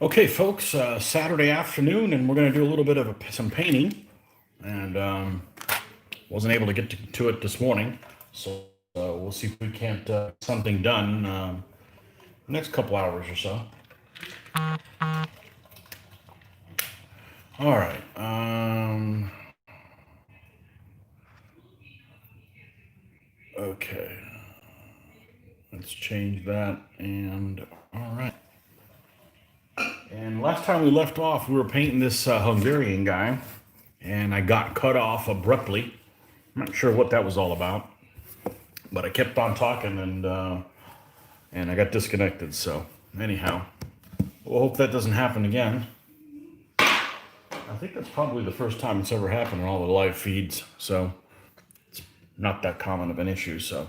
Okay, folks, Saturday afternoon, and we're going to do a little bit of some painting. And wasn't able to get to it this morning, so we'll see if we can't something done next couple hours or so. All right. Okay. Let's change that. And all right. And last time we left off, we were painting this Hungarian guy, and I got cut off abruptly. I'm not sure what that was all about, but I kept on talking, and I got disconnected. So anyhow, we'll hope that doesn't happen again. I think that's probably the first time it's ever happened in all the live feeds, so it's not that common of an issue. So,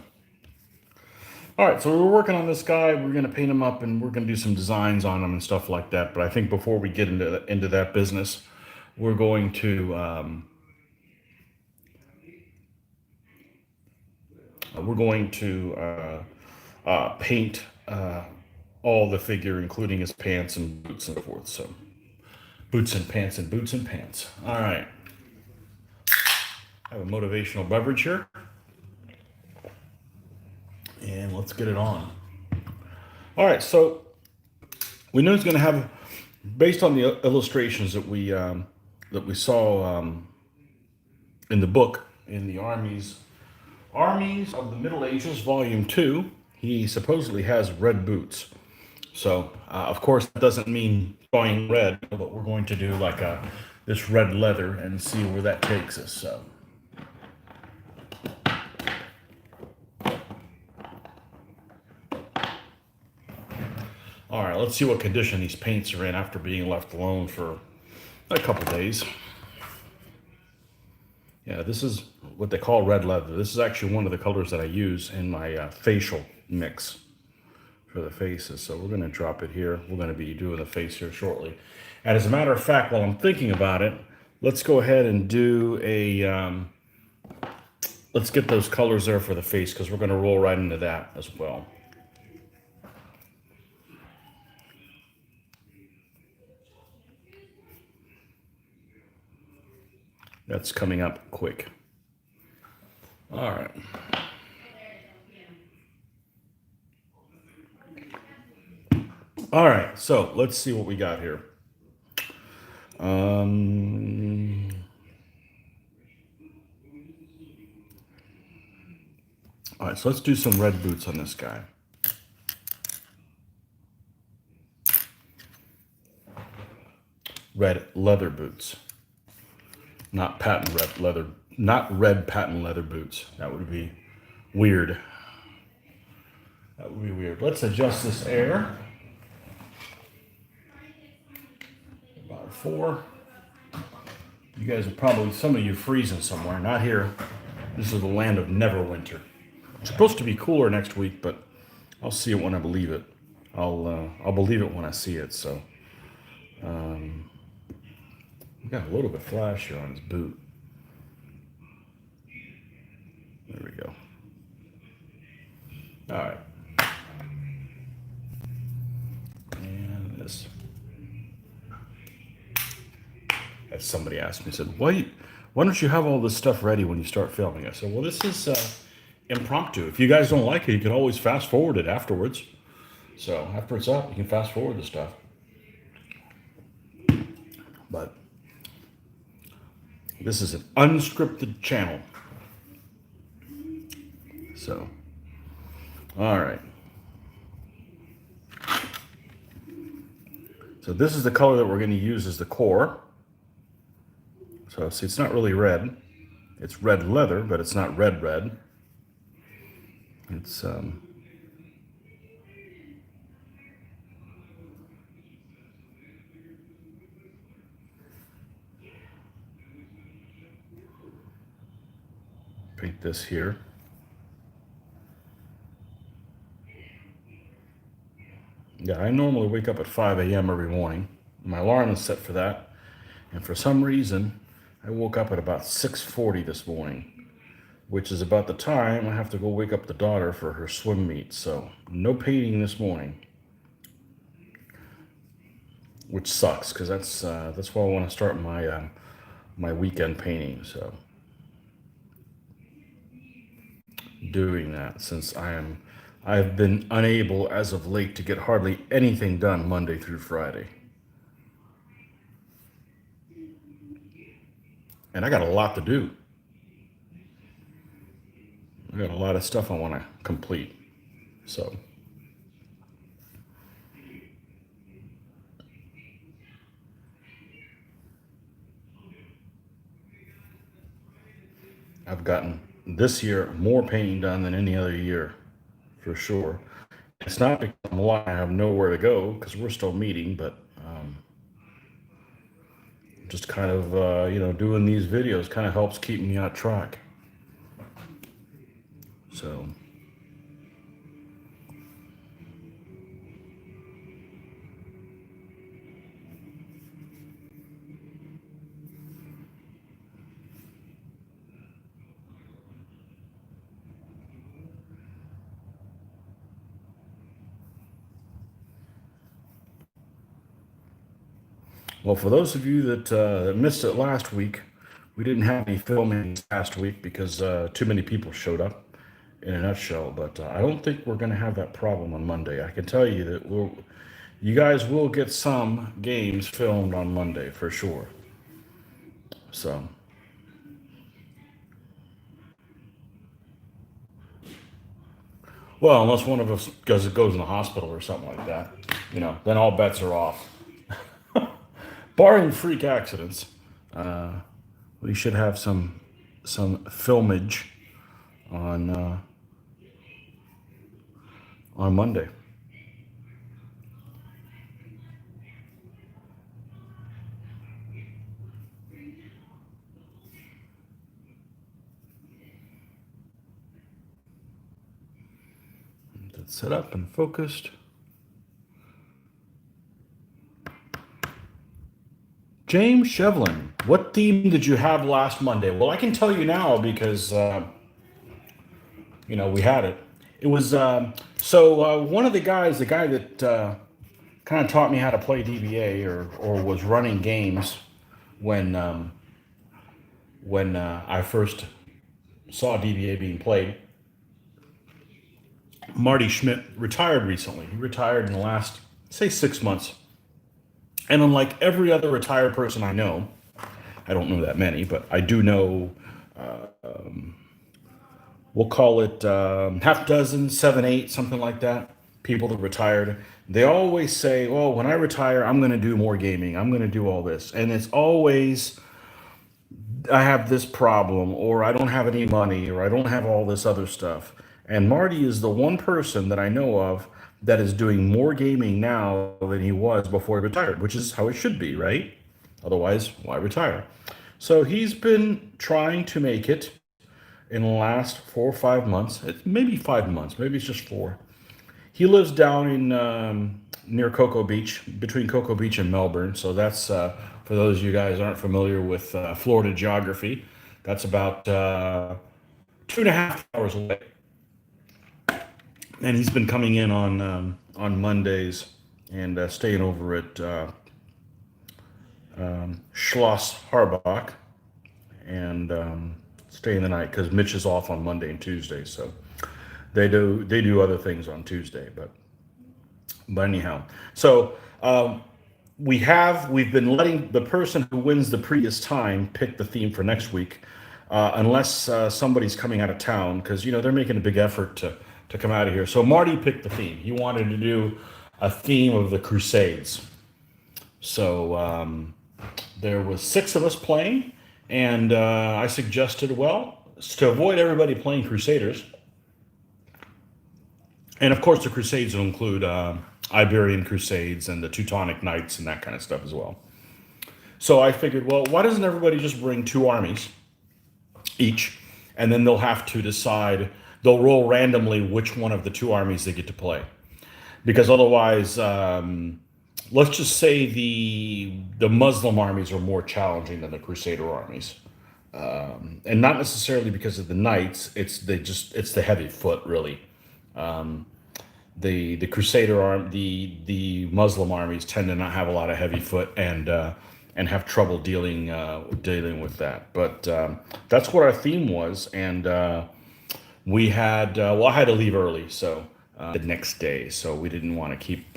all right, so we're working on this guy. We're gonna paint him up, and we're gonna do some designs on him and stuff like that. But I think before we get into that business, we're going to paint all the figure, including his pants and boots and so forth. So, boots and pants and boots and pants. All right. I have a motivational beverage here, and let's get it on. All right, so we know it's going to have, based on the illustrations that we saw in the book in the Armies of the Middle Ages, Volume 2. He supposedly has red boots. So, of course, that doesn't mean going red, but we're going to do like this red leather and see where that takes us. So. All right, let's see what condition these paints are in after being left alone for a couple days. Yeah, this is what they call red leather. This is actually one of the colors that I use in my facial mix for the faces. So we're going to drop it here. We're going to be doing the face here shortly. And as a matter of fact, while I'm thinking about it, let's go ahead and do let's get those colors there for the face, because we're going to roll right into that as well. That's coming up quick. All right. All right, so let's see what we got here. All right, so let's do some red boots on this guy. Red leather boots. Not patent red leather, not red patent leather boots. That would be weird. That would be weird. Let's adjust this air. About 4. You guys are probably, some of you freezing somewhere. Not here. This is the land of Neverwinter. It's supposed to be cooler next week, but I'll see it when I believe it. I'll believe it when I see it. So, we got a little bit of flash here on his boot. There we go. All right. And this. As somebody asked me, said, why don't you have all this stuff ready when you start filming? I said, well, this is impromptu. If you guys don't like it, you can always fast forward it afterwards. So after it's up, you can fast forward the stuff. But this is an unscripted channel. So, all right. So this is the color that we're going to use as the core. So see, it's not really red. It's red leather, but it's not red red. It's paint this here. Yeah, I normally wake up at 5 a.m. every morning. My alarm is set for that. And for some reason, I woke up at about 6:40 this morning, which is about the time I have to go wake up the daughter for her swim meet. So no painting this morning. which sucks because that's why I want to start my weekend painting. So doing that since I've been unable as of late to get hardly anything done Monday through Friday, and I got a lot to do. I got a lot of stuff I want to complete. So I've gotten this year more painting done than any other year for sure. It's not because I'm lying, I have nowhere to go because we're still meeting, but just kind of doing these videos kind of helps keep me on track. So well, for those of you that missed it last week, we didn't have any filming last week because too many people showed up. In a nutshell, but I don't think we're going to have that problem on Monday. I can tell you that you guys will get some games filmed on Monday for sure. So, well, unless one of us goes in the hospital or something like that, then all bets are off. Barring freak accidents, we should have some filmage on on Monday. That's set up and focused. James Shevlin, what theme did you have last Monday? Well, I can tell you now because we had it. It was one of the guys, the guy that kind of taught me how to play DBA or was running games when I first saw DBA being played. Marty Schmidt retired recently. He retired in the last, say, 6 months. And unlike every other retired person I know, I don't know that many, but I do know, we'll call it half dozen, 7, 8, something like that, people that retired. They always say, "Oh, when I retire, I'm going to do more gaming. I'm going to do all this." And it's always, I have this problem, or I don't have any money, or I don't have all this other stuff. And Marty is the one person that I know of that is doing more gaming now than he was before he retired, which is how it should be, right? Otherwise, why retire? So he's been trying to make it in the last 4 or 5 months. Maybe 5 months, maybe it's just 4. He lives down in near Cocoa Beach, between Cocoa Beach and Melbourne. So that's for those of you guys who aren't familiar with Florida geography. That's about 2.5 hours away. And he's been coming in on Mondays and staying over at Schloss Harbach and staying the night because Mitch is off on Monday and Tuesday. So they do other things on Tuesday, but anyhow. So we've been letting the person who wins the previous time pick the theme for next week, unless somebody's coming out of town because they're making a big effort to come out of here. So Marty picked the theme. He wanted to do a theme of the Crusades. So there was 6 of us playing, and I suggested, well, to avoid everybody playing Crusaders, and of course the Crusades will include Iberian Crusades and the Teutonic Knights and that kind of stuff as well. So I figured, well, why doesn't everybody just bring 2 armies each, and then they'll have to decide, they'll roll randomly which one of the 2 armies they get to play. Because otherwise, let's just say the Muslim armies are more challenging than the Crusader armies. And not necessarily because of the knights, it's the heavy foot, really. the Crusader arm, the Muslim armies tend to not have a lot of heavy foot and have trouble dealing with that. But that's what our theme was, and we had well, I had to leave early, so the next day, so we didn't want to keep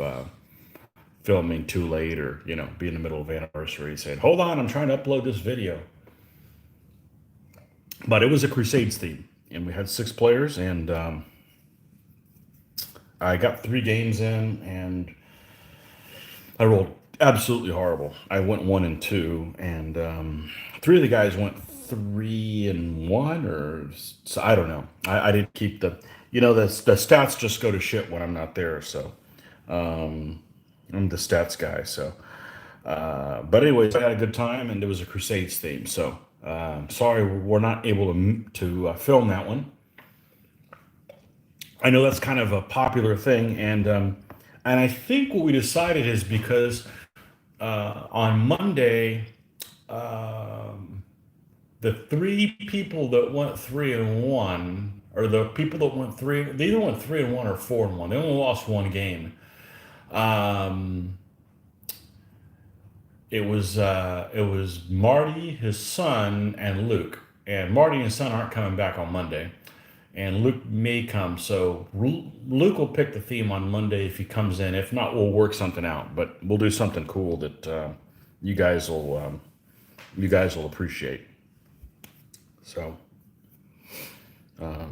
filming too late, or be in the middle of anniversary saying, "Hold on, I'm trying to upload this video." But it was a Crusades theme, and we had 6 players, and I got 3 games in, and I rolled absolutely horrible. I went 1 and 2, and 3 of the guys went 3 and 1, or so I don't know. I didn't keep the stats just go to shit when I'm not there, so I'm the stats guy. So, but anyways, I had a good time, and it was a Crusades theme. So, sorry we're not able to film that one. I know that's kind of a popular thing, and I think what we decided is because on Monday, the 3 people that went 3 and 1, or the people that went they either went 3 and 1 or 4 and 1. They only lost 1 game. Um, it was Marty, his son, and Luke. And Marty and his son aren't coming back on Monday, and Luke may come. So Luke will pick the theme on Monday if he comes in. If not, we'll work something out. But we'll do something cool that you guys will you guys will appreciate. So, but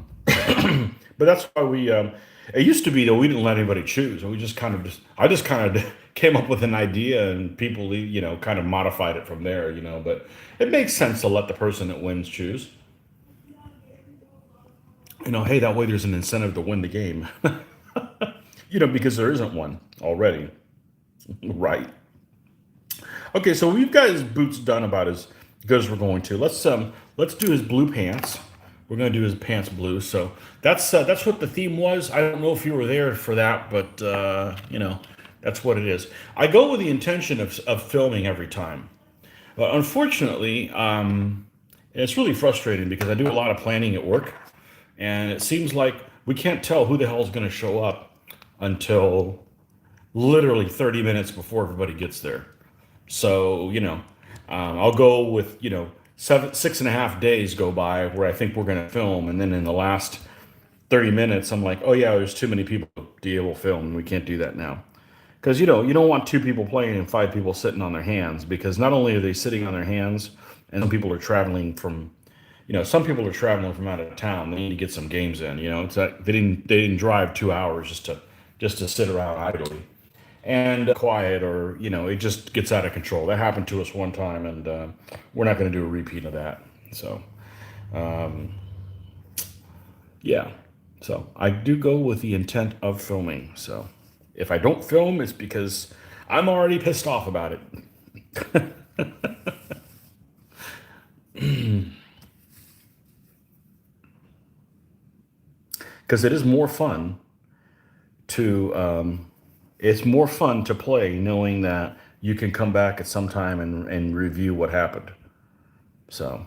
that's why we. It used to be that we didn't let anybody choose, and we just kind of I just kind of came up with an idea, and people kind of modified it from there. But it makes sense to let the person that wins choose. Hey, that way there's an incentive to win the game. Because there isn't one already, right? Okay, so we've got his boots done about as good as we're going to. Let's do his blue pants. We're gonna do his pants blue. So that's what the theme was. I don't know if you were there for that, but that's what it is. I go with the intention of filming every time, but unfortunately, it's really frustrating because I do a lot of planning at work, and it seems like we can't tell who the hell is going to show up until literally 30 minutes before everybody gets there. So, I'll go with, 6.5 days go by where I think we're going to film. And then in the last 30 minutes, I'm like, oh, yeah, there's too many people to be able to film. And we can't do that now. Because, you don't want 2 people playing and 5 people sitting on their hands, because not only are they sitting on their hands, and some people are traveling from out of town. They need to get some games in. It's like they didn't drive 2 hours just to sit around idly and quiet, or it just gets out of control. That happened to us one time, and we're not going to do a repeat of that. So yeah, so I do go with the intent of filming. So if I don't film, it's because I'm already pissed off about it. Because it is more fun to it's more fun to play knowing that you can come back at some time and review what happened. So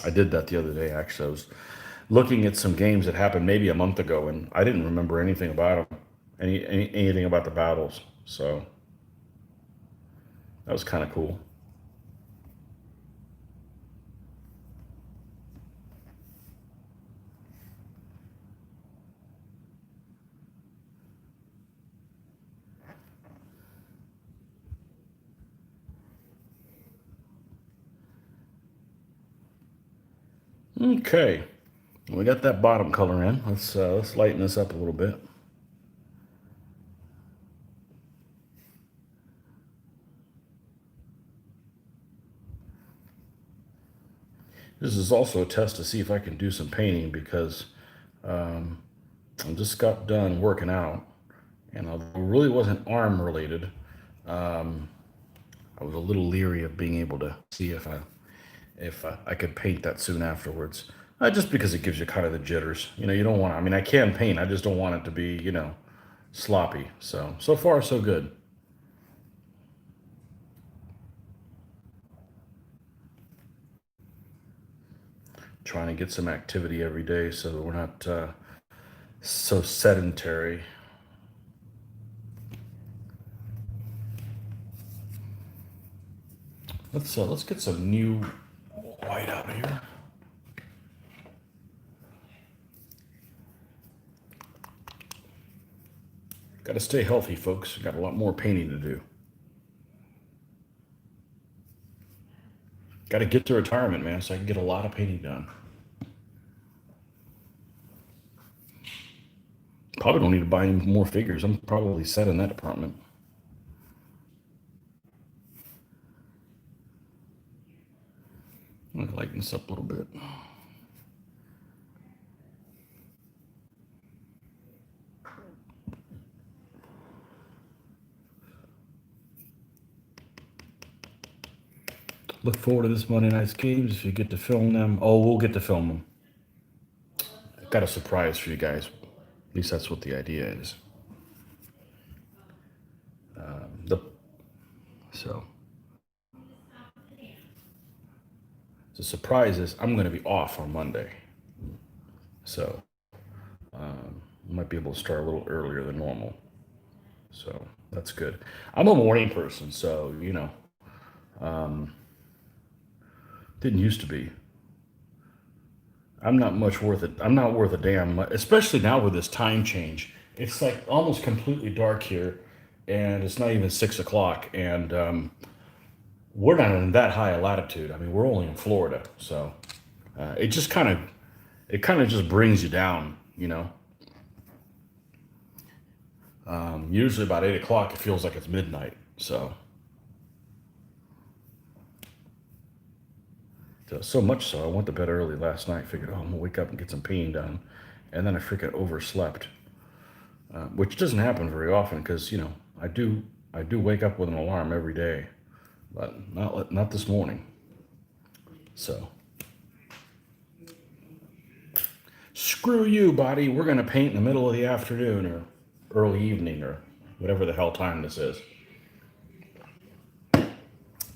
I did that the other day. Actually, I was looking at some games that happened maybe a month ago, and I didn't remember anything about them, anything about the battles. So that was kind of cool. Okay, we got that bottom color in. Let's lighten this up a little bit. This is also a test to see if I can do some painting, because I just got done working out, and although it really wasn't arm related, I was a little leery of being able to see if I could paint that soon afterwards. Just because it gives you kind of the jitters. You don't want. I mean, I can paint. I just don't want it to be sloppy. So far so good. Trying to get some activity every day so that we're not so sedentary. Let's get some new white out here. Got to stay healthy, folks. Got a lot more painting to do. Got to get to retirement, man, so I can get a lot of painting done. Probably don't need to buy any more figures. I'm probably set in that department. I'm gonna lighten this up a little bit. Look forward to this Monday night's games if you get to film them. Oh, we'll get to film them. I've got a surprise for you guys. At least that's what the idea is. The so the surprise is I'm going to be off on Monday, so I might be able to start a little earlier than normal. So that's good. I'm a morning person, so didn't used to be. I'm not much worth it. I'm not worth a damn, especially now with this time change. It's like almost completely dark here, and it's not even 6 o'clock, and we're not in that high a latitude. I mean, we're only in Florida, so it just kind of just brings you down, you know. Usually about 8 o'clock, it feels like it's midnight. So much so, I went to bed early last night. Figured, oh, I'm gonna wake up and get some painting done, and then I freaking overslept, which doesn't happen very often because I do wake up with an alarm every day, but not this morning. So screw you, body. We're gonna paint in the middle of the afternoon or early evening or whatever the hell time this is.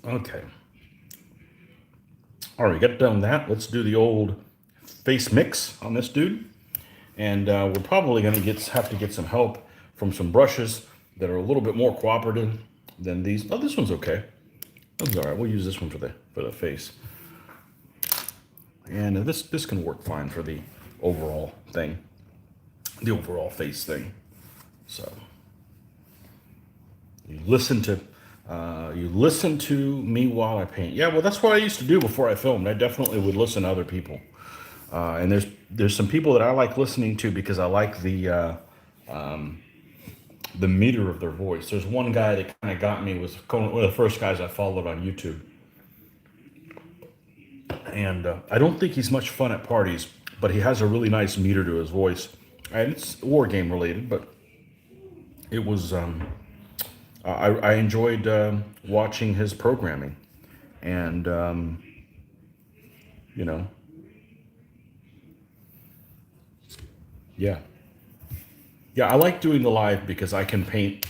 Okay. All right, got done that. Let's do the old face mix on this dude. And we're probably going to have to get some help from some brushes that are a little bit more cooperative than these. Oh, this one's okay. That's all right. We'll use this one for the face. And this can work fine for the overall thing, the overall face thing. So you listen to me while I paint. Yeah, well, that's what I used to do before I filmed. I definitely would listen to other people. And there's some people that I like listening to because I like the meter of their voice. There's one guy that kind of got me, was one of the first guys I followed on YouTube. And I don't think he's much fun at parties, but he has a really nice meter to his voice. And it's war game related, but it was I enjoyed watching his programming, and you know, yeah, yeah, I like doing the live because I can paint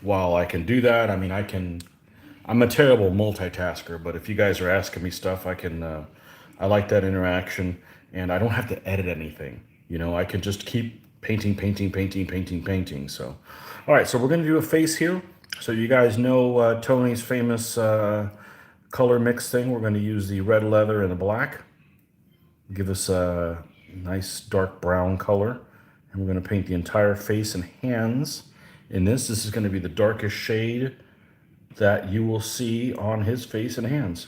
while I can do that. I mean, I'm a terrible multitasker, but if you guys are asking me stuff, I like that interaction, and I don't have to edit anything. I can just keep painting, painting, painting, painting, painting. So, all right, so we're gonna do a face here. So you guys know Tony's famous color mix thing. We're gonna use the red leather and the black. Give us a nice dark brown color. And we're gonna paint the entire face and hands in this. This is gonna be the darkest shade that you will see on his face and hands.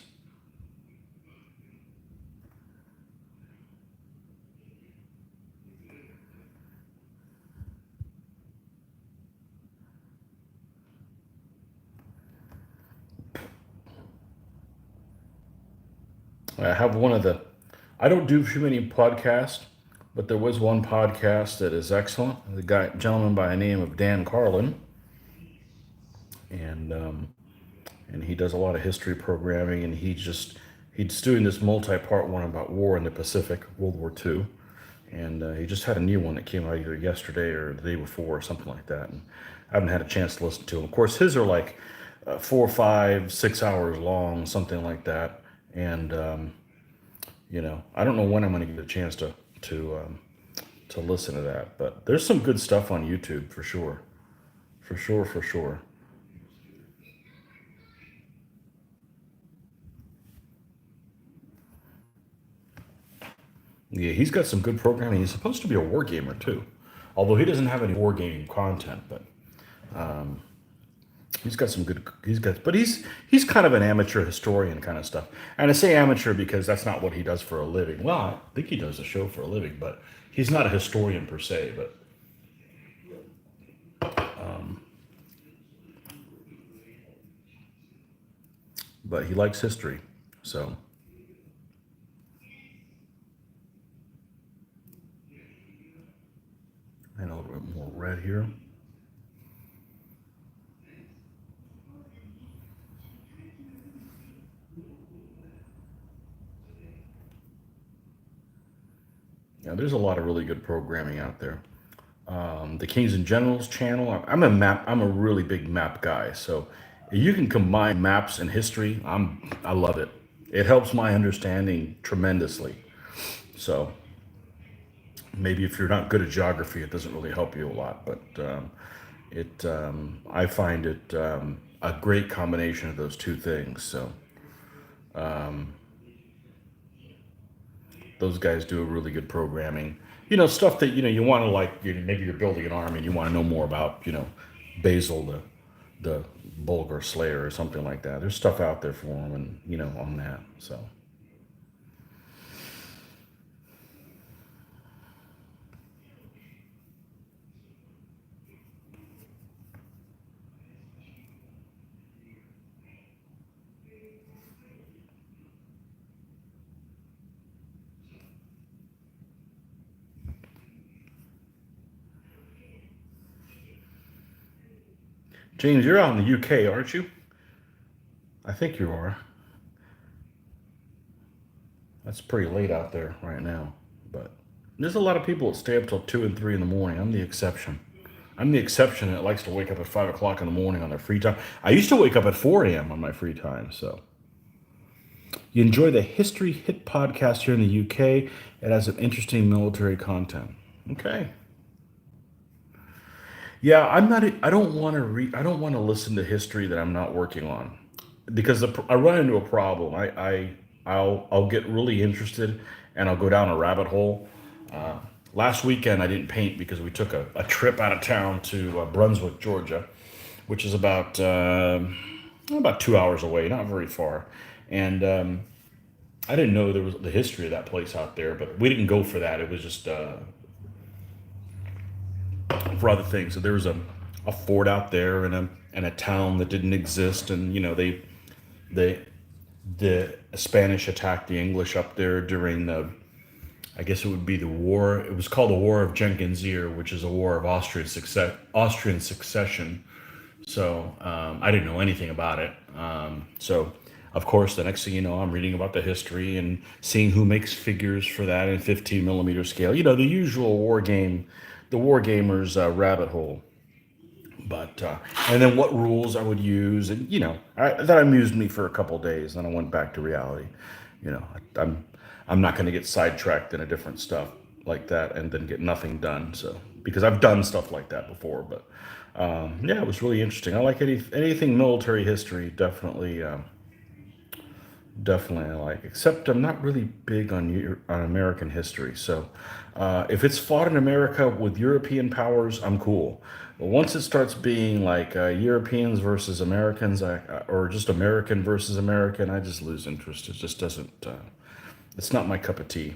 I have I don't do too many podcasts, but there was one podcast that is excellent. The gentleman by the name of Dan Carlin, and he does a lot of history programming, and he's doing this multi-part one about war in the Pacific, World War II, and he just had a new one that came out either yesterday or the day before or something like that, and I haven't had a chance to listen to him. Of course, his are like 4, 5, 6 hours long, something like that, and I don't know when I'm going to get a chance to listen to that, but there's some good stuff on YouTube for sure, for sure, for sure. Yeah, he's got some good programming. He's supposed to be a war gamer too, although he doesn't have any war game content. But he's got some good. He's kind of an amateur historian kind of stuff. And I say amateur because that's not what he does for a living. Well, I think he does a show for a living, but he's not a historian per se. But he likes history, so and a little bit more red here. Yeah, there's a lot of really good programming out there. The Kings and Generals channel. I'm a map. I'm a really big map guy. So if you can combine maps and history, I love it. It helps my understanding tremendously. So maybe if you're not good at geography, it doesn't really help you a lot. But I find it a great combination of those two things. So those guys do a really good programming. Stuff that you want to like. Maybe you're building an army and you want to know more about Basil the Bulgar Slayer or something like that. There's stuff out there for them, and on that. So James, you're out in the UK, aren't you? I think you are. That's pretty late out there right now, but there's a lot of people that stay up till 2 and 3 in the morning. I'm the exception. I'm the exception that likes to wake up at 5 o'clock in the morning on their free time. I used to wake up at 4 a.m. on my free time. So you enjoy the History Hit podcast here in the UK. It has some interesting military content. Okay. Yeah, I'm not. I don't want to read. I don't want to listen to history that I'm not working on, because I run into a problem. I'll get really interested, and I'll go down a rabbit hole. Last weekend I didn't paint because we took a trip out of town to Brunswick, Georgia, which is about 2 hours away, not very far, and I didn't know there was the history of that place out there, but we didn't go for that. It was just for other things. So there was a fort out there and a town that didn't exist, and they the Spanish attacked the English up there during the, I guess it would be the war. It was called the War of Jenkins Ear, which is a war of Austrian succession. So I didn't know anything about it. So of course, the next thing you know, I'm reading about the history and seeing who makes figures for that in 15 millimeter scale. The usual the war gamers rabbit hole. But and then what rules I would use, and that amused me for a couple of days. Then I went back to reality. I'm not going to get sidetracked in a different stuff like that and then get nothing done. So because I've done stuff like that before, but yeah, it was really interesting. I like anything military history. Definitely I like. Except I'm not really big on American history. So if it's fought in America with European powers, I'm cool. But once it starts being like Europeans versus Americans, or just American versus American, I just lose interest. It just doesn't. It's not my cup of tea.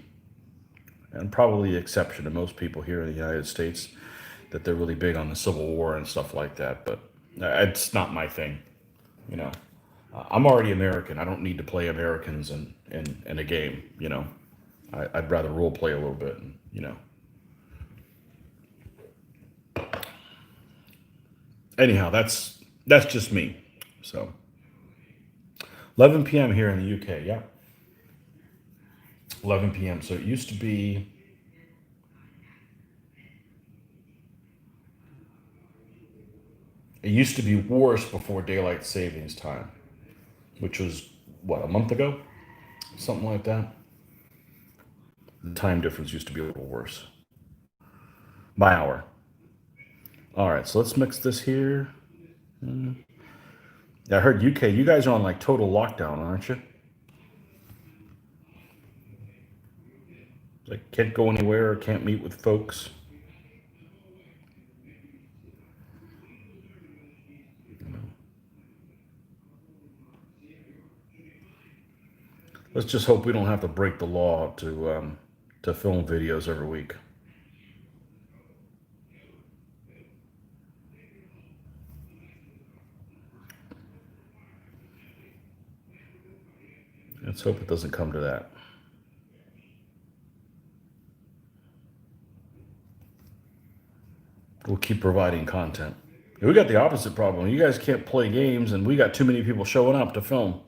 And probably the exception to most people here in the United States, that they're really big on the Civil War and stuff like that. But it's not my thing. You know, I'm already American. I don't need to play Americans in a game. I'd rather role play a little bit. Anyhow, that's just me. So 11 p.m. here in the UK. Yeah, 11 p.m. So it used to be worse before daylight savings time, which was what, a month ago, something like that. The time difference used to be a little worse by hour. All right, so let's mix this here. Yeah, I heard UK. You guys are on like total lockdown, aren't you? Like, can't go anywhere, can't meet with folks. Let's just hope we don't have to break the law to film videos every week. Let's hope it doesn't come to that. We'll keep providing content. We got the opposite problem. You guys can't play games, and we got too many people showing up to film.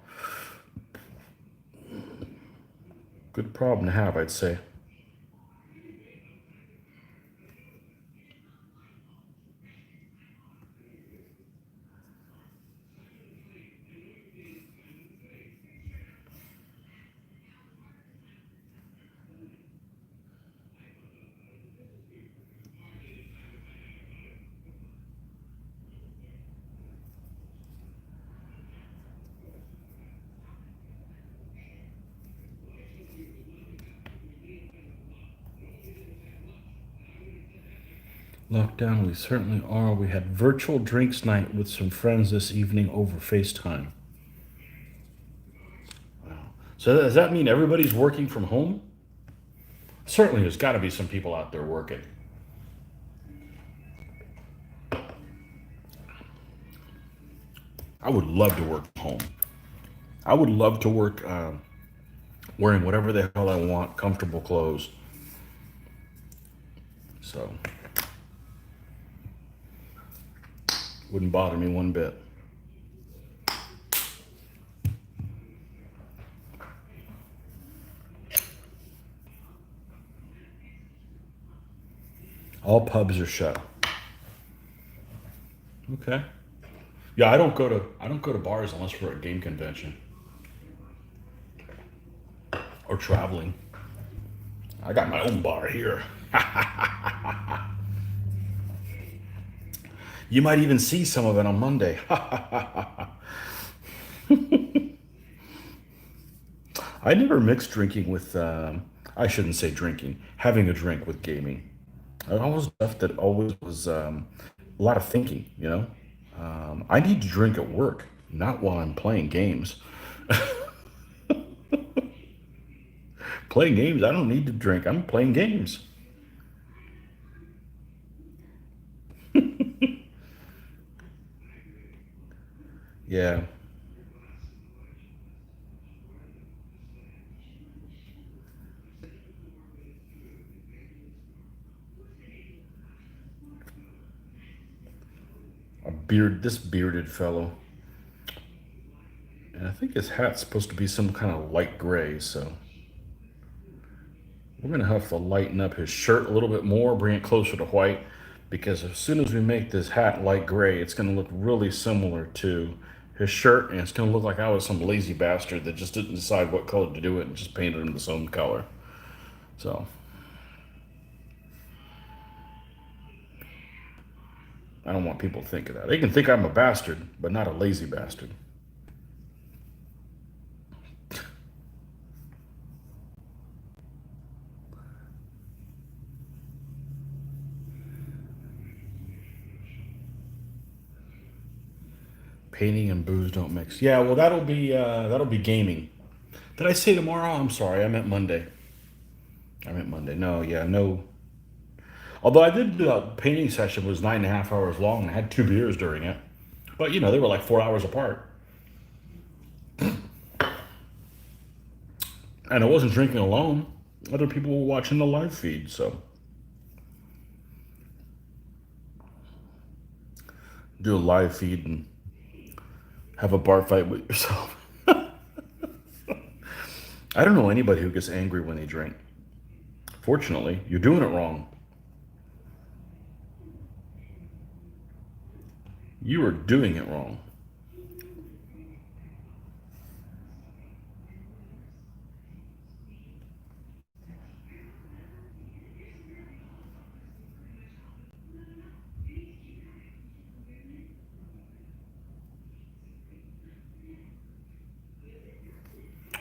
Good problem to have, I'd say. Lockdown, we certainly are. We had virtual drinks night with some friends this evening over FaceTime. Wow. So does that mean everybody's working from home? Certainly, there's got to be some people out there working. I would love to work from home. I would love to work wearing whatever the hell I want, comfortable clothes. So, wouldn't bother me one bit. All pubs are shut. Okay. Yeah, I don't go to bars unless we're at game convention or traveling. I got my own bar here. You might even see some of it on Monday. I never mixed drinking with, I shouldn't say drinking, having a drink with gaming. I always stuff that always was a lot of thinking. I need to drink at work, not while I'm playing games. Playing games, I don't need to drink. I'm playing games. Yeah, this bearded fellow. And I think his hat's supposed to be some kind of light gray, so we're gonna have to lighten up his shirt a little bit more, bring it closer to white, because as soon as we make this hat light gray, it's gonna look really similar to his shirt, and it's gonna look like I was some lazy bastard that just didn't decide what color to do it and just painted him the same color. So I don't want people to think of that. They can think I'm a bastard, but not a lazy bastard. Painting and booze don't mix. Yeah, well that'll be gaming. Did I say tomorrow? I'm sorry, I meant Monday. I meant Monday. No, yeah, no. Although I did do a painting session was 9.5 hours long. I had 2 beers during it, but they were like 4 hours apart, and I wasn't drinking alone. Other people were watching the live feed, so do a live feed and have a bar fight with yourself. I don't know anybody who gets angry when they drink. Fortunately, you're doing it wrong. You are doing it wrong.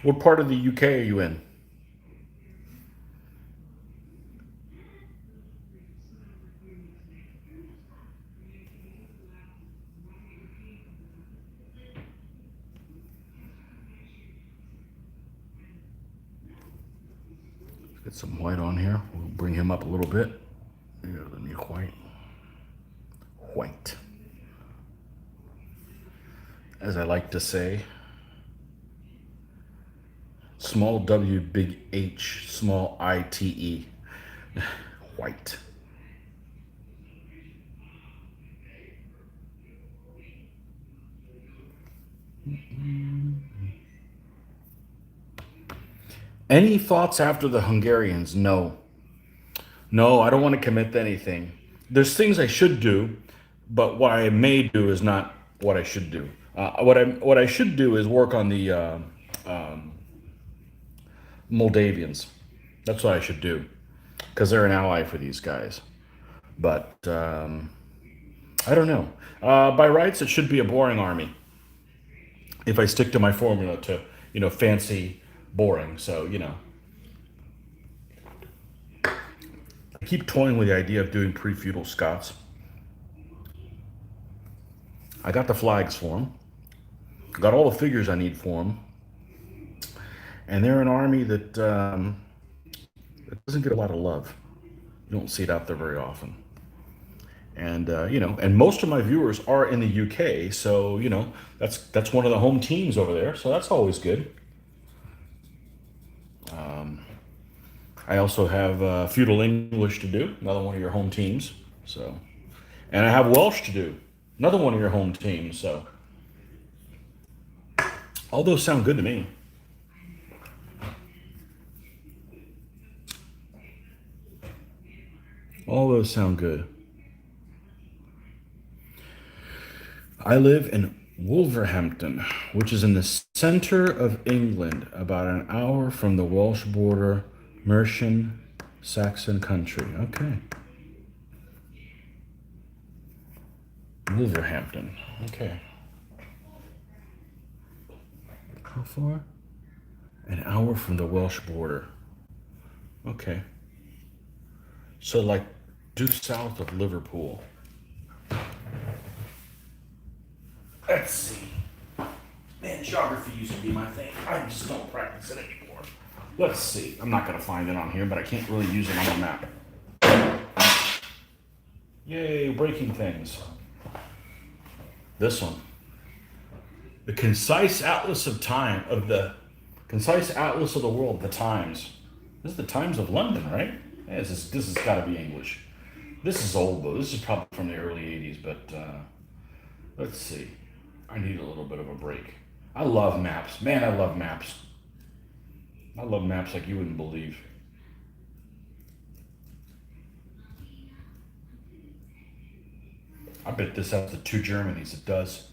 What part of the UK are you in? Get some white on here. We'll bring him up a little bit. Here, let me white. White. As I like to say, small W, big H, small ITE. White. Any thoughts after the Hungarians? No. No, I don't want to commit to anything. There's things I should do, but what I may do is not what I should do. What I should do is work on the Moldavians. That's what I should do, because they're an ally for these guys. But I don't know. By rights, it should be a boring army if I stick to my formula to, fancy boring. So, I keep toying with the idea of doing pre-feudal Scots. I got the flags for them. Got all the figures I need for them. And they're an army that doesn't get a lot of love. You don't see it out there very often. And and most of my viewers are in the UK, so that's one of the home teams over there. So that's always good. I also have feudal English to do, another one of your home teams. So, and I have Welsh to do, another one of your home teams. So, all those sound good to me. All those sound good. I live in Wolverhampton, which is in the center of England, about an hour from the Welsh border, Mercian, Saxon country. Okay. Wolverhampton. Okay. How far? An hour from the Welsh border. Okay. So, like, due south of Liverpool. Let's see. Man, geography used to be my thing. I just don't practice it anymore. Let's see. I'm not going to find it on here, but I can't really use it on the map. Yay, breaking things. This one. The Concise Atlas of Time, of the Concise Atlas of the World, the Times. This is the Times of London, right? Yeah, this has got to be English. This is old, though. This is probably from the early 80s, but let's see. I need a little bit of a break. I love maps. Man, I love maps. I love maps like you wouldn't believe. I bet this has the two Germanys. It does.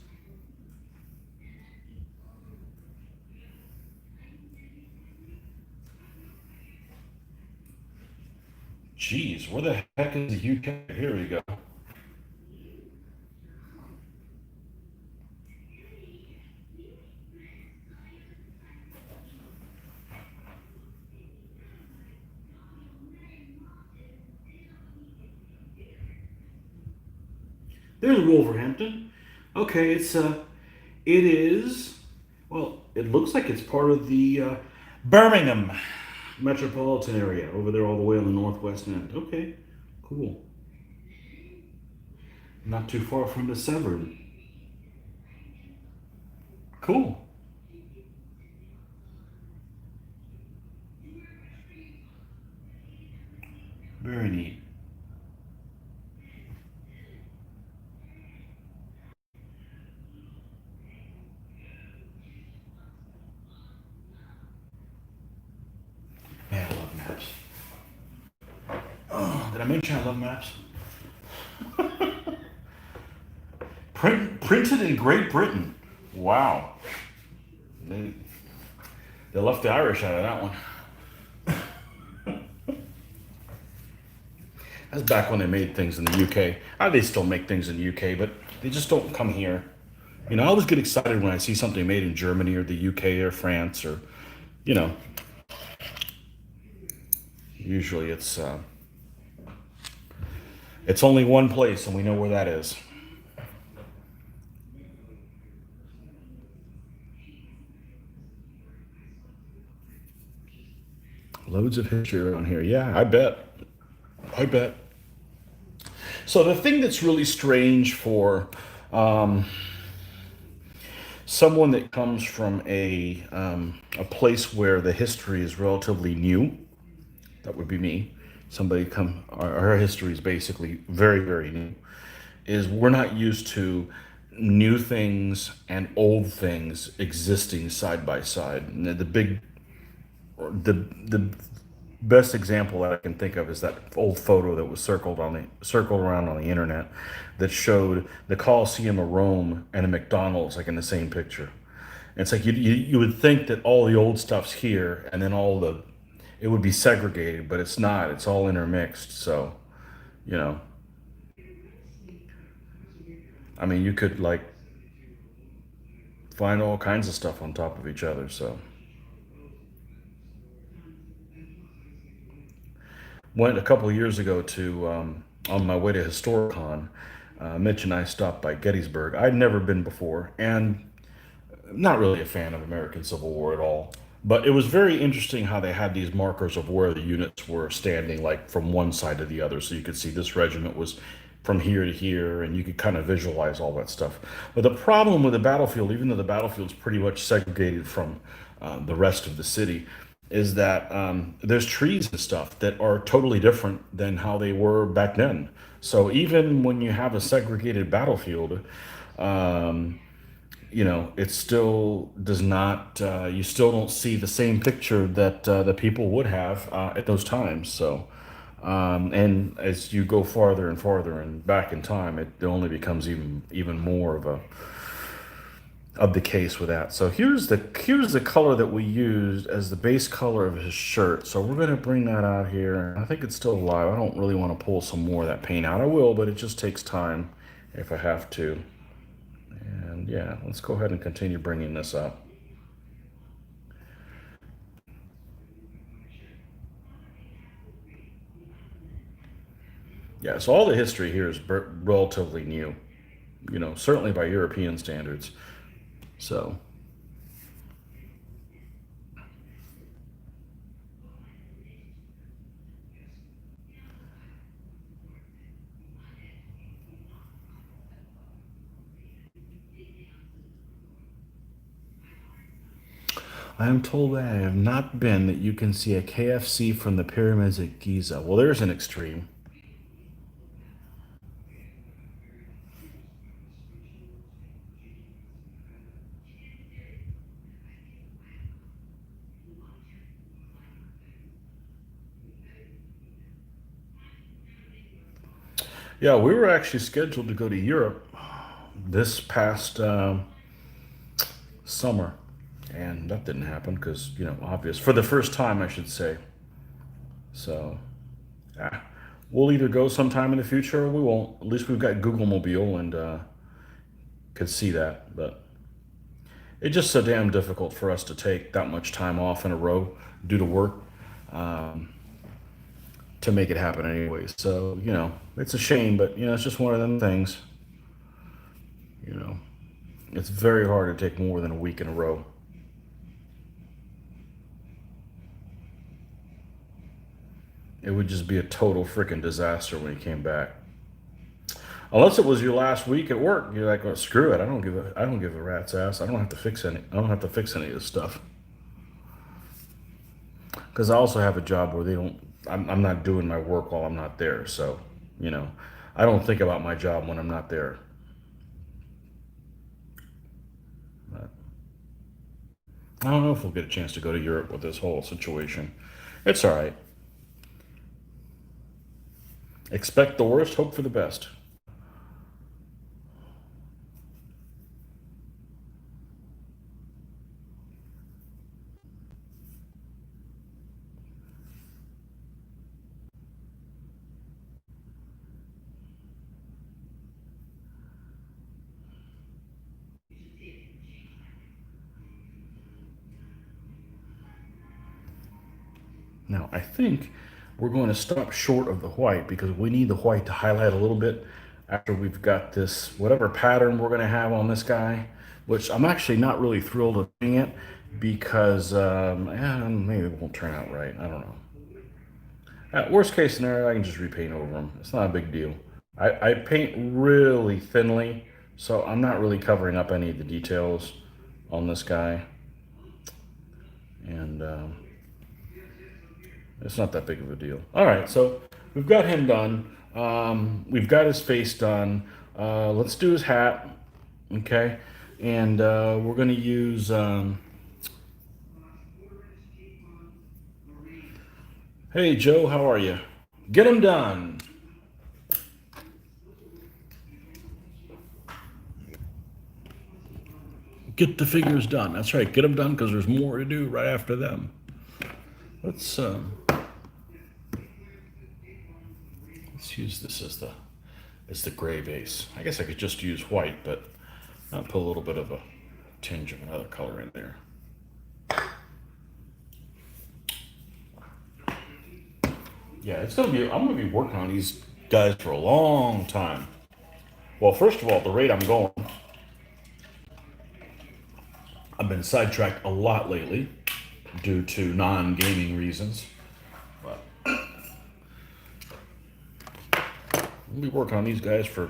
Jeez, where the heck is the UK? Here we go. There's Wolverhampton. Okay, it is, well, it looks like it's part of the Birmingham metropolitan area over there all the way on the northwest end. Okay, cool. Not too far from the Severn. Cool. Very neat. Man, I love maps. Oh, did I mention I love maps? Printed in Great Britain. Wow. They, they left the Irish out of that one. That's back when they made things in the UK. They still make things in the UK, but they just don't come here. I always get excited when I see something made in Germany or the UK or France or, you know, usually it's only one place and we know where that is. Loads of history around here. Yeah, I bet. I bet. So the thing that's really strange for someone that comes from a place where the history is relatively new, that would be me. Somebody come, our history is basically very, very new. Is we're not used to new things and old things existing side by side. And the best example that I can think of is that old photo that was circled around on the internet that showed the Colosseum of Rome and a McDonald's like in the same picture. And it's like you would think that all the old stuff's here and then all the it would be segregated, but it's not. It's all intermixed. So, you know, I mean, you could like find all kinds of stuff on top of each other. So, went a couple of years ago to on my way to Historicon. Mitch and I stopped by Gettysburg. I'd never been before, and not really a fan of American Civil War at all. But it was very interesting how they had these markers of where the units were standing, like from one side to the other. So you could see this regiment was from here to here, and you could kind of visualize all that stuff. But the problem with the battlefield, even though the battlefield's pretty much segregated from the rest of the city, is that there's trees and stuff that are totally different than how they were back then. So even when you have a segregated battlefield, um, it still does not. You still don't see the same picture that the people would have at those times. So, and as you go farther and farther and back in time, it only becomes even more of the case with that. So here's the color that we used as the base color of his shirt. So we're gonna bring that out here. I think it's still alive. I don't really want to pull some more of that paint out. I will, but it just takes time if I have to. And yeah, let's go ahead and continue bringing this up. Yeah, so all the history here is relatively new, certainly by European standards. So I am told that I have not been that you can see a KFC from the pyramids at Giza. Well, there's an extreme. Yeah, we were actually scheduled to go to Europe this past summer, and that didn't happen because obvious for the first time, I should say. So, yeah, we'll either go sometime in the future or we won't. At least we've got Google Mobile and could see that, but it's just so damn difficult for us to take that much time off in a row due to work to make it happen anyway. So, it's a shame, but, it's just one of them things. You know, it's very hard to take more than a week in a row. It would just be a total freaking disaster when you came back. Unless it was your last week at work, you're like, well, screw it. I don't give a rat's ass. I don't have to fix any of this stuff. Because I also have a job where they don't. I'm not doing my work while I'm not there. So, you know, I don't think about my job when I'm not there. But I don't know if we'll get a chance to go to Europe with this whole situation. It's all right. Expect the worst, hope for the best. Now, I think we're going to stop short of the white because we need the white to highlight a little bit after we've got this, whatever pattern we're going to have on this guy, which I'm actually not really thrilled with doing it because maybe it won't turn out right. I don't know. Worst case scenario, I can just repaint over them. It's not a big deal. I paint really thinly, so I'm not really covering up any of the details on this guy, and it's not that big of a deal. All right, so we've got him done. We've got his face done. Let's do his hat, okay? And we're gonna use. Hey Joe, how are you? Get him done. Get the figures done. That's right. Get them done because there's more to do right after them. Let's use this as the gray base. I guess I could just use white, but I'll put a little bit of a tinge of another color in there. Yeah, it's gonna be. I'm gonna be working on these guys for a long time. Well, first of all, the rate I'm going, I've been sidetracked a lot lately due to non-gaming reasons. But we'll be working on these guys for.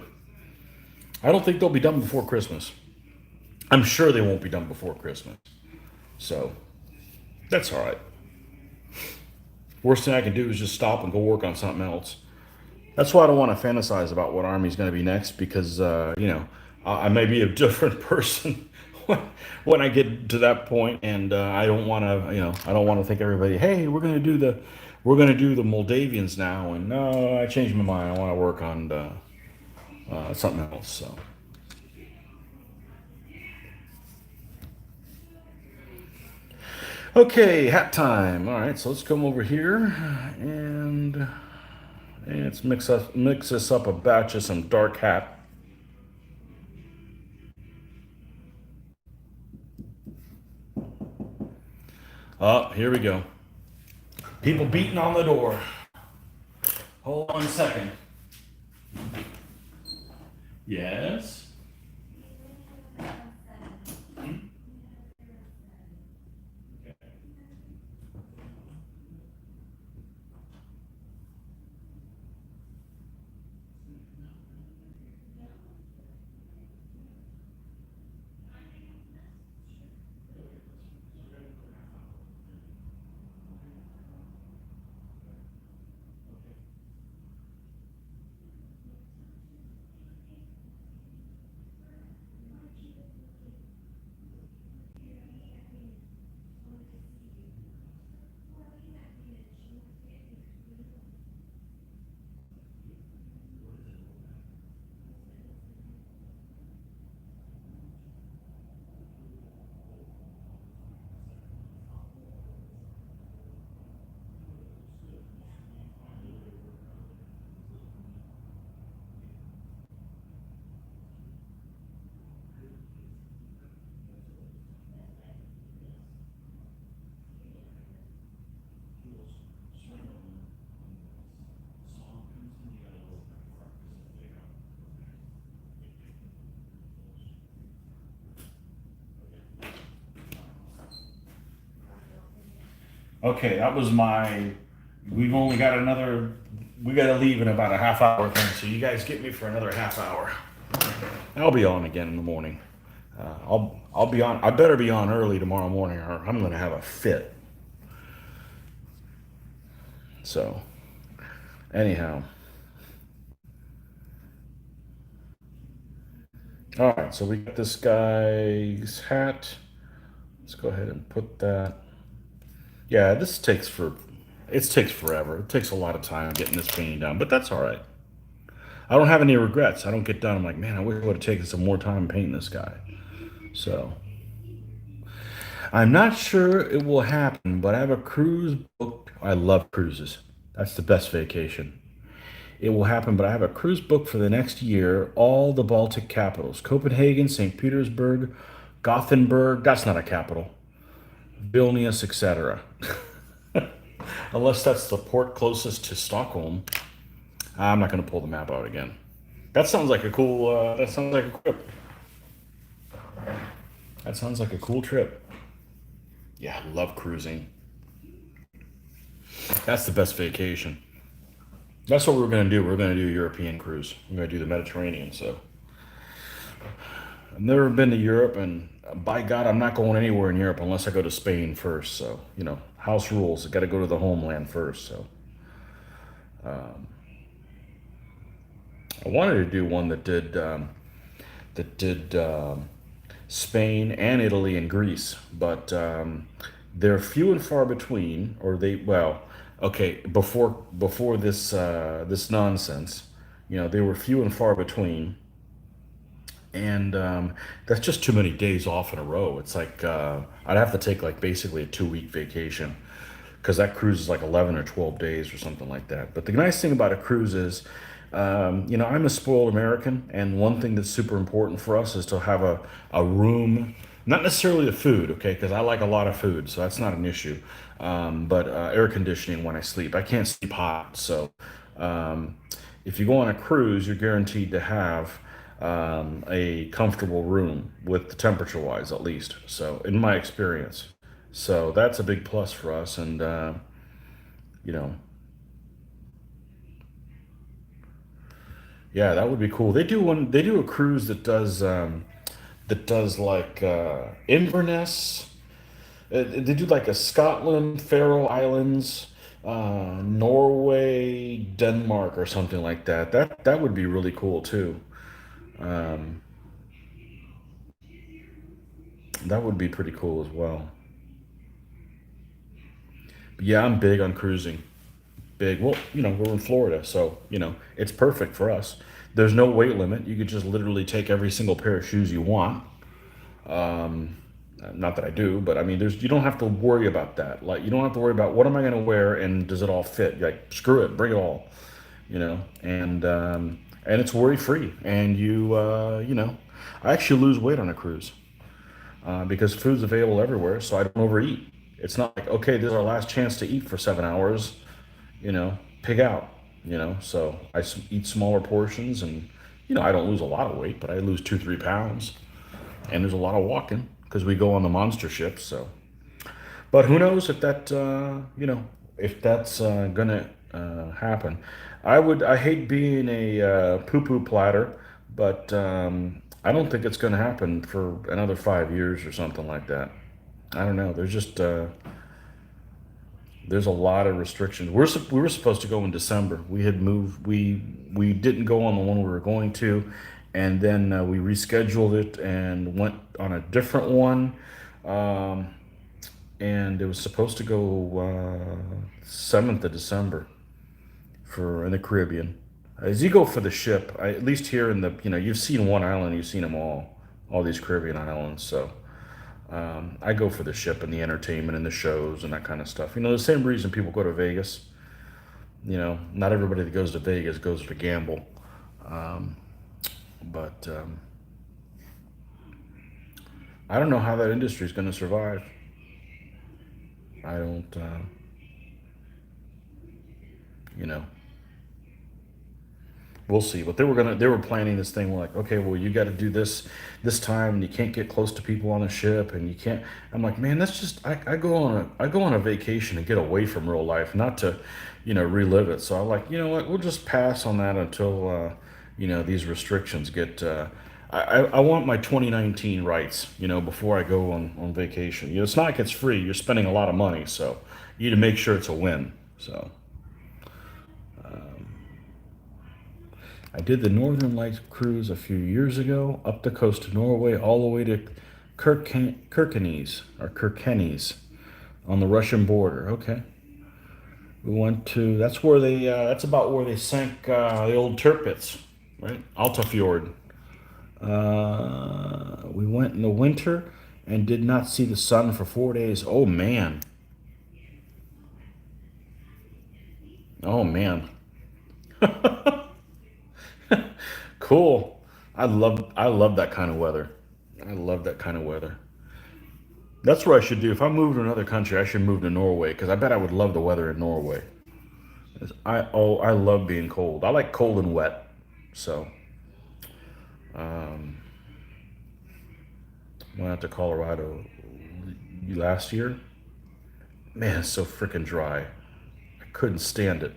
I don't think they'll be done before Christmas. I'm sure they won't be done before Christmas. So that's all right. Worst thing I can do is just stop and go work on something else. That's why I don't want to fantasize about what army's going to be next because I may be a different person when I get to that point, and I don't want to I don't want to think everybody, hey, we're going to do the Moldavians now, and no, I changed my mind. I want to work on something else. So. Okay, hat time. All right, so let's come over here and let's mix this up a batch of some dark hat. Oh, here we go. People beating on the door. Hold on a second. Yes. Okay, that was my. We've only got another. We got to leave in about a half hour thing, so you guys get me for another half hour. I'll be on again in the morning. I'll be on. I better be on early tomorrow morning, or I'm gonna have a fit. So, anyhow, all right. So we got this guy's hat. Let's go ahead and put that. Yeah, this takes for. It takes forever. It takes a lot of time getting this painting done, but that's all right. I don't have any regrets. I don't get done. I'm like, man, I wish I would have taken some more time painting this guy. So I'm not sure it will happen, but I have a cruise booked. I love cruises. That's the best vacation. It will happen, but I have a cruise booked for the next year. All the Baltic capitals: Copenhagen, St. Petersburg, Gothenburg. That's not a capital. Vilnius, etc. Unless that's the port closest to Stockholm. I'm not going to pull the map out again. That sounds like a cool. That sounds like a trip. That sounds like a cool trip. Yeah, I love cruising. That's the best vacation. That's what we're gonna do. We're gonna do a European cruise. We're gonna do the Mediterranean. So I've never been to Europe, and by God, I'm not going anywhere in Europe unless I go to Spain first. So house rules. I got to go to the homeland first. So I wanted to do one that did Spain and Italy and Greece, but they're few and far between. Or okay, before this nonsense, they were few and far between, and that's just too many days off in a row. It's like I'd have to take like basically a 2 week vacation because that cruise is like 11 or 12 days or something like that. But the nice thing about a cruise is, I'm a spoiled American, and one thing that's super important for us is to have a room, not necessarily the food, okay, because I like a lot of food, so that's not an issue. But air conditioning when I sleep. I can't sleep hot, so um, if you go on a cruise, you're guaranteed to have a comfortable room with the temperature wise, at least. So, in my experience, so that's a big plus for us. And you know, yeah, that would be cool. They do a cruise that does like Inverness. They do like a Scotland, Faroe Islands, Norway, Denmark, or something like that. That would be really cool too. Um, that would be pretty cool as well. But yeah, I'm big on cruising. Big. Well, we're in Florida, so it's perfect for us. There's no weight limit. You could just literally take every single pair of shoes you want. Not that I do, but I mean, you don't have to worry about that. Like, you don't have to worry about what am I going to wear and does it all fit. Like, screw it, bring it all. And it's worry free. And I actually lose weight on a cruise because food's available everywhere, so I don't overeat. It's not like, okay, this is our last chance to eat for 7 hours. Pig out. So I eat smaller portions, and I don't lose a lot of weight, but I lose 2, 3 pounds, and there's a lot of walking because we go on the monster ships. So, but who knows if that's gonna happen. I hate being a poo poo platter, but I don't think it's gonna happen for another 5 years or something like that. I don't know. There's a lot of restrictions. We were supposed to go in December. We had moved. We didn't go on the one we were going to, and then we rescheduled it and went on a different one. Um, and it was supposed to go 7th of December for in the Caribbean. As you go for the ship, at least here in the you've seen one island, you've seen them all these Caribbean islands. So I go for the ship and the entertainment and the shows and that kind of stuff. The same reason people go to Vegas. Not everybody that goes to Vegas goes to gamble. Um, but I don't know how that industry is going to survive. I don't, you know, we'll see. But they were planning this thing like, okay, well, you got to do this time, and you can't get close to people on the ship, and you can't. I'm like, man, that's just I go on a vacation and get away from real life, not to, relive it. So I'm like, you know what, we'll just pass on that until these restrictions get. I want my 2019 rights, before I go on vacation. It's not like it's free. You're spending a lot of money, so you need to make sure it's a win. So. I did the Northern Lights cruise a few years ago, up the coast of Norway, all the way to Kirkenes on the Russian border. Okay, we went to. That's where they. That's about where they sank the old Tirpitz, right? Altafjord. We went in the winter and did not see the sun for 4 days. Oh man. Oh man. Cool. I love that kind of weather. I love that kind of weather. That's what I should do. If I move to another country, I should move to Norway because I bet I would love the weather in Norway. I love being cold. I like cold and wet. So went out to Colorado last year. Man, it's so freaking dry. I couldn't stand it.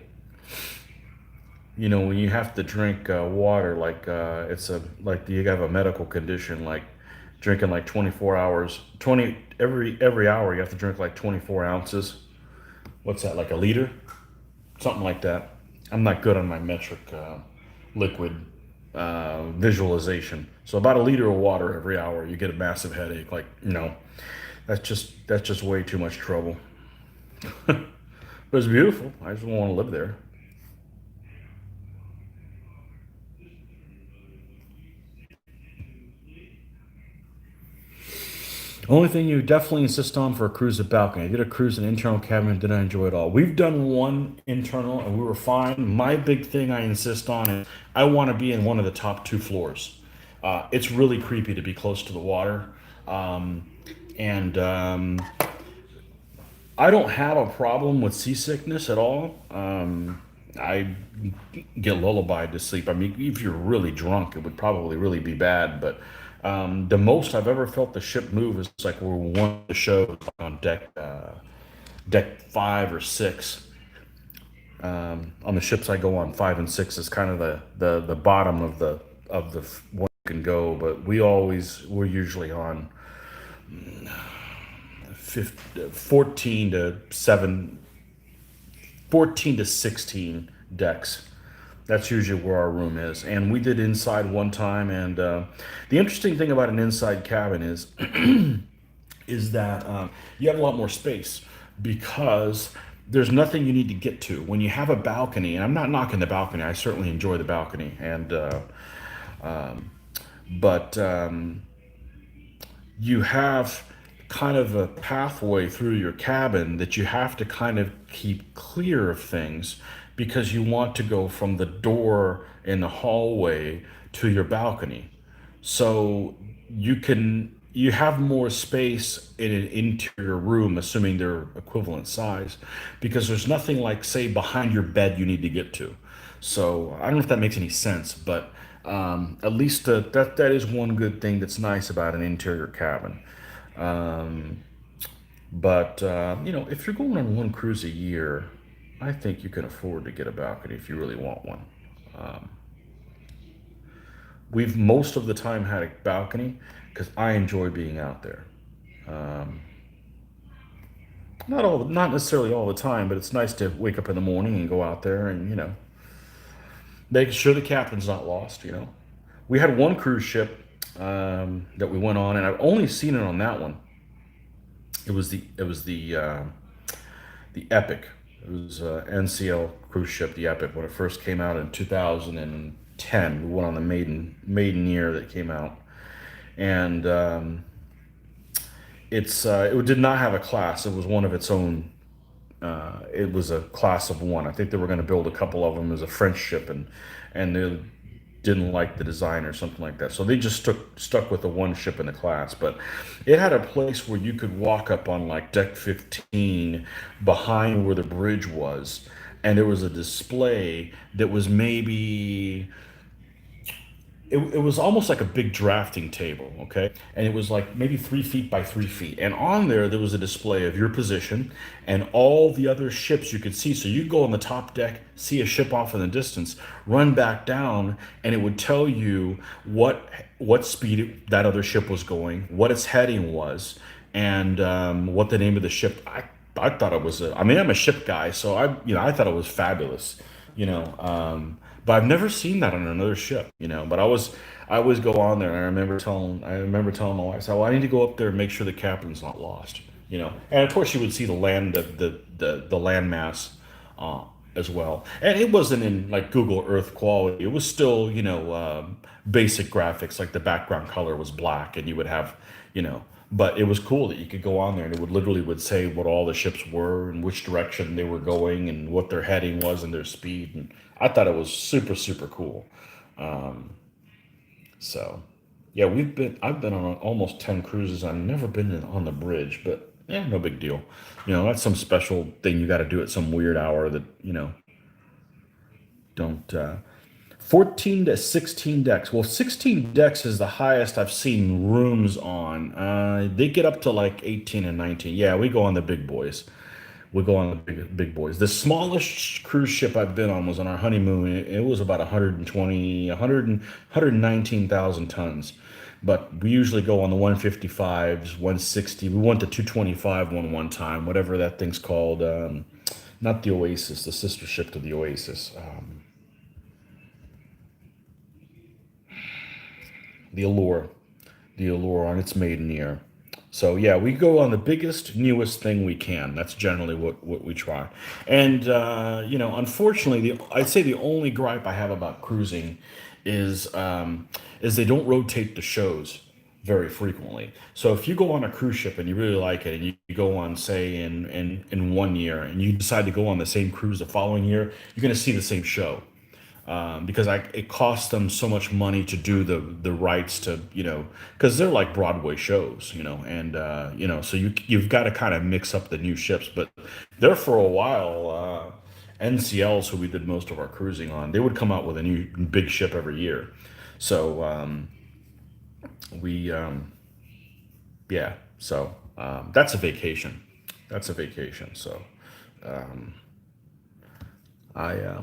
You know, when you have to drink water, like it's a like you have a medical condition, like drinking like 24 hours, 20 every hour you have to drink like 24 ounces. What's that, like a liter? Something like that. I'm not good on my metric liquid visualization. So about a liter of water every hour, you get a massive headache. Like, that's just way too much trouble. But it's beautiful. I just want to live there. Only thing you definitely insist on for a cruise is a balcony. I did a cruise in an internal cabin, did not enjoy it all. We've done one internal and we were fine. My big thing I insist on is I want to be in one of the top two floors. It's really creepy to be close to the water. Um, and I don't have a problem with seasickness at all. I get lullabied to sleep. I mean, if you're really drunk, it would probably really be bad. But the most I've ever felt the ship move is like we're one of the shows on deck 5 or 6. On the ships I go on, 5 and 6 is kind of the bottom of the one you can go. But we're usually on 14 to 7, 14 to 16 decks. That's usually where our room is. And we did inside one time. And the interesting thing about an inside cabin is that you have a lot more space because there's nothing you need to get to. When you have a balcony, and I'm not knocking the balcony, I certainly enjoy the balcony, and but you have kind of a pathway through your cabin that you have to kind of keep clear of things because you want to go from the door in the hallway to your balcony. So you have more space in an interior room, assuming they're equivalent size, because there's nothing like, say, behind your bed you need to get to. So I don't know if that makes any sense, but at least that is one good thing that's nice about an interior cabin. Um, but if you're going on one cruise a year, I think you can afford to get a balcony if you really want one. We've most of the time had a balcony because I enjoy being out there. Not necessarily all the time, but it's nice to wake up in the morning and go out there and make sure the captain's not lost. We had one cruise ship that we went on, and I've only seen it on that one. It was the Epic. It was NCL cruise ship, the Epic, when it first came out in 2010. We went on the maiden year that came out, and it did not have a class. It was one of its own. It was a class of one. I think they were going to build a couple of them as a French ship, and they didn't like the design or something like that. So they just stuck with the one ship in the class. But it had a place where you could walk up on like deck 15 behind where the bridge was, and there was a display that was maybe it was almost like a big drafting table, okay? And it was like maybe 3 feet by 3 feet. And on there was a display of your position and all the other ships you could see. So you go on the top deck, see a ship off in the distance, run back down, and it would tell you what speed that other ship was going, what its heading was, and what the name of the ship. I thought it was I mean, I'm a ship guy, so I thought it was fabulous, you know. But I've never seen that on another ship. But I always go on there, and I remember telling my wife, "So I need to go up there and make sure the captain's not lost." And of course, you would see the land, the land mass, as well. And it wasn't in like Google Earth quality. It was still, basic graphics. Like the background color was black, and you would have, you know. But it was cool that you could go on there, and it would literally say what all the ships were and which direction they were going and what their heading was and their speed. And I thought it was super super cool. So yeah, I've been on almost 10 cruises. I've never been on the bridge, but yeah, no big deal. That's some special thing you got to do at some weird hour that don't 14 to 16 decks. Well, 16 decks is the highest I've seen rooms on. They get up to like 18 and 19. Yeah, we go on the big boys. We go on the big boys. The smallest cruise ship I've been on was on our honeymoon. It was about 120, 100, 119,000 tons. But we usually go on the 155s, 160. We went to 225 one time, whatever that thing's called. Not the Oasis, the sister ship to the Oasis. The Allure, the Allure on its maiden year. So yeah, we go on the biggest, newest thing we can. That's generally what we try. And unfortunately, I'd say the only gripe I have about cruising is they don't rotate the shows very frequently. So if you go on a cruise ship and you really like it, and you go on, say, in one year, and you decide to go on the same cruise the following year, you're going to see the same show because it costs them so much money to do the rights to because they're like Broadway shows, and so you've got to kind of mix up the new ships. But there for a while, NCLs, who we did most of our cruising on, they would come out with a new big ship every year. So we yeah, so that's a vacation. That's a vacation. So I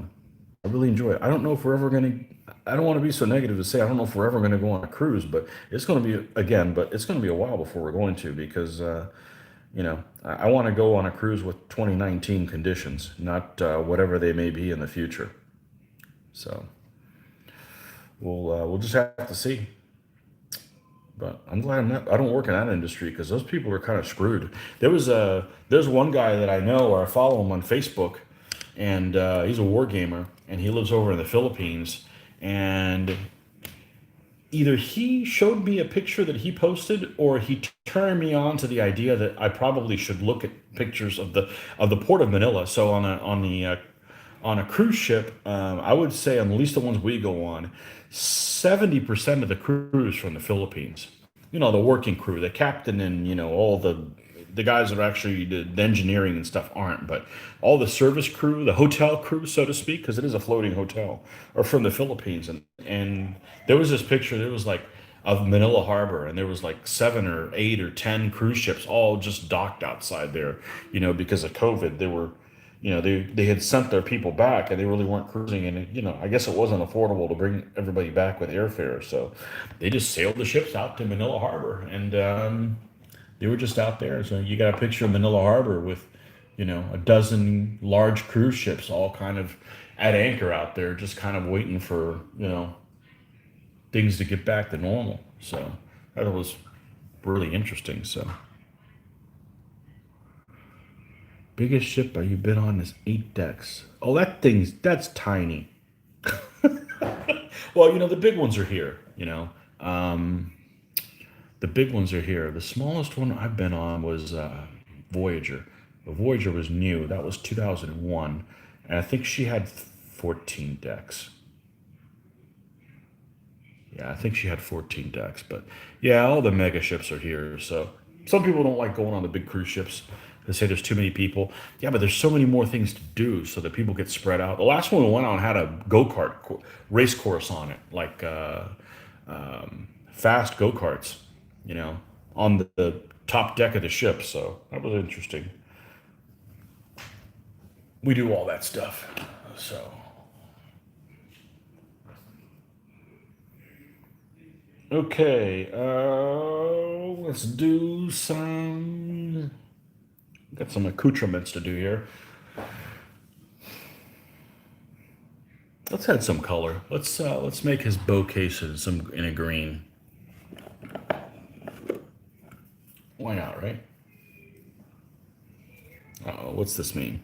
really enjoy it. I don't know if we're ever going to. I don't want to be so negative to say I don't know if we're ever going to go on a cruise, but it's going to be again. But it's going to be a while before we're going to because I want to go on a cruise with 2019 conditions, not whatever they may be in the future. So we'll just have to see. But I'm glad I don't work in that industry because those people are kind of screwed. There's one guy that I know or I follow him on Facebook, and he's a war gamer and he lives over in the Philippines. And either he showed me a picture that he posted or he turned me on to the idea that I probably should look at pictures of the port of Manila. So on a cruise ship, I would say on at least the ones we go on, 70% of the crew is from the Philippines. The working crew, the captain, and all the guys that are actually the engineering and stuff aren't, but all the service crew, the hotel crew, so to speak, because it is a floating hotel, are from the Philippines. And there was this picture. There was like of Manila Harbor, and there was like 7 or 8 or 10 cruise ships all just docked outside there. Because of COVID, they had sent their people back and they really weren't cruising, and I guess it wasn't affordable to bring everybody back with airfare, so they just sailed the ships out to Manila Harbor, and they were just out there. So you got a picture of Manila Harbor with a dozen large cruise ships all kind of at anchor out there, just kind of waiting for things to get back to normal. So that was really interesting. So biggest ship you've been on is 8 decks. Oh, that's tiny. Well, the big ones are here. The big ones are here. The smallest one I've been on was Voyager. The Voyager was new. That was 2001, and I think she had 14 decks. Yeah, I think she had 14 decks. But yeah, all the mega ships are here. So some people don't like going on the big cruise ships. They say there's too many people. Yeah, but there's so many more things to do so that people get spread out. The last one we went on had a race course on it, like fast go karts, on the top deck of the ship. So that was interesting. We do all that stuff. So okay, let's do some. Got some accoutrements to do here. Let's add some color. Let's make his bow case in a green. Why not, right? Uh-oh, what's this mean?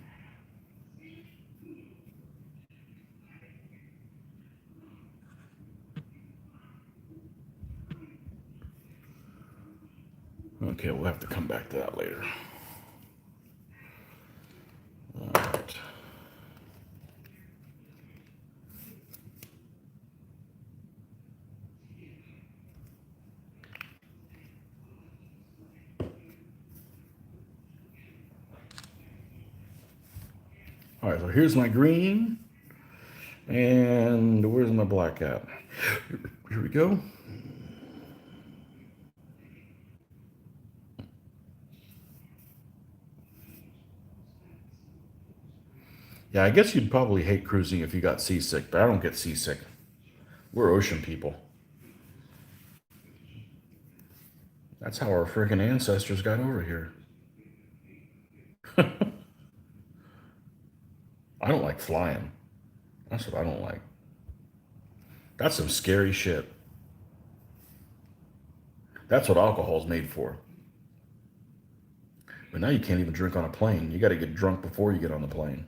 Okay, we'll have to come back to that later. All right. All right, so here's my green. And where's my black at? Here we go. Yeah, I guess you'd probably hate cruising if you got seasick, but I don't get seasick. We're ocean people. That's how our freaking ancestors got over here. I don't like flying. That's what I don't like. That's some scary shit. That's what alcohol's made for. But now you can't even drink on a plane. You got to get drunk before you get on the plane.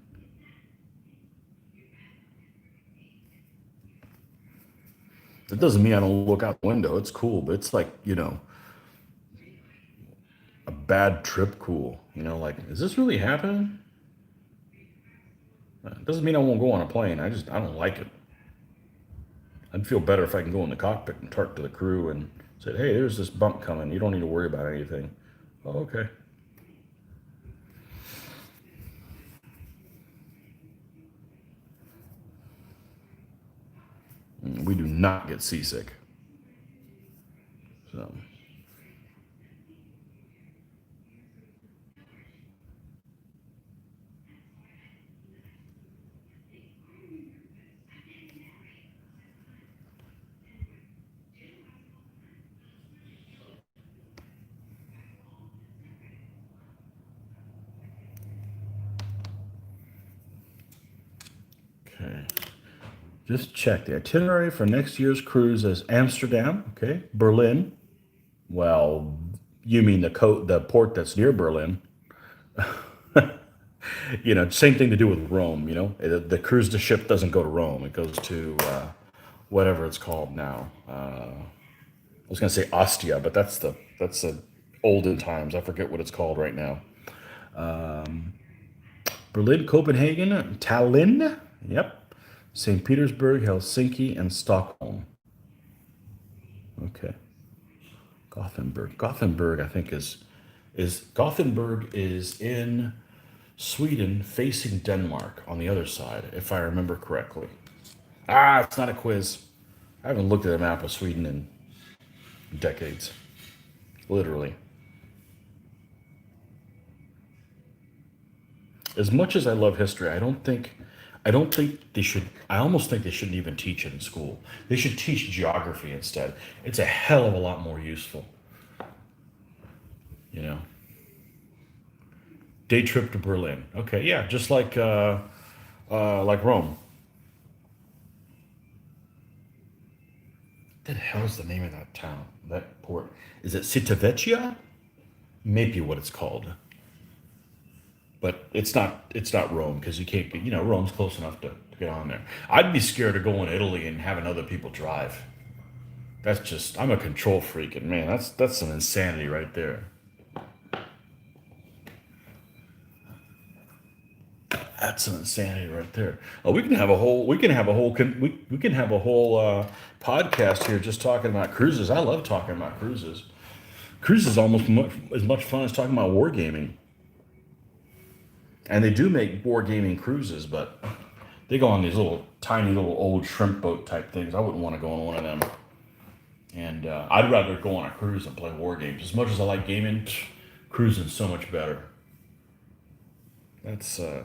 It doesn't mean I don't look out the window. It's cool, but it's like, a bad trip cool. Like, is this really happening? It doesn't mean I won't go on a plane. I don't like it. I'd feel better if I can go in the cockpit and talk to the crew and say, hey, there's this bump coming. You don't need to worry about anything. Oh, okay. We do not get seasick. So, okay. Just check the itinerary for next year's cruise as Amsterdam, okay, Berlin. Well, you mean the port that's near Berlin. Same thing to do with Rome. The cruise the ship doesn't go to Rome; it goes to whatever it's called now. I was going to say Ostia, but that's the olden times. I forget what it's called right now. Berlin, Copenhagen, Tallinn. Yep. St. Petersburg, Helsinki, and Stockholm. Okay. Gothenburg. Gothenburg, I think is Gothenburg is in Sweden, facing Denmark on the other side, if I remember correctly. It's not a quiz. I haven't looked at a map of Sweden in decades, literally. As much as I love history, I don't think they should. I almost think they shouldn't even teach it in school. They should teach geography instead. It's a hell of a lot more useful. You know, day trip to Berlin. Okay, yeah, just like Rome. What the hell is the name of that town? That port? Is it Civitavecchia? Maybe what it's called, but it's not Rome because you can't get. Rome's close enough to get on there. I'd be scared of going to Italy and having other people drive. That's just I'm a control freak, and man, that's some insanity right there. That's some insanity right there. Oh, we can have a whole podcast here just talking about cruises. I love talking about cruises. Cruises almost as much fun as talking about wargaming. And they do make wargaming cruises, but they go on these little tiny little old shrimp boat type things. I wouldn't want to go on one of them. And I'd rather go on a cruise and play war games. As much as I like gaming, cruising's so much better. That's uh,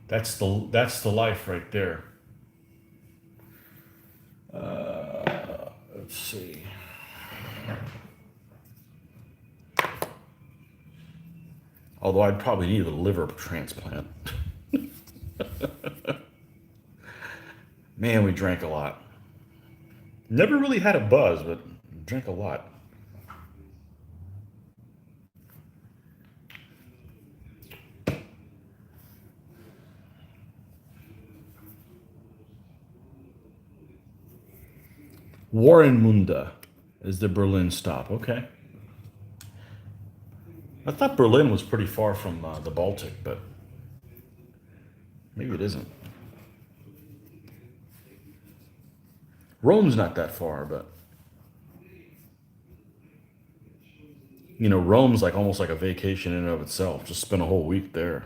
that's the life right there. Let's see. Although I'd probably need a liver transplant. Man, we drank a lot. Never really had a buzz, but drank a lot. Warrenmunda is the Berlin stop. Okay. I thought Berlin was pretty far from the Baltic, but maybe it isn't. Rome's not that far, but Rome's like almost like a vacation in and of itself. Just spend a whole week there.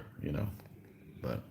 But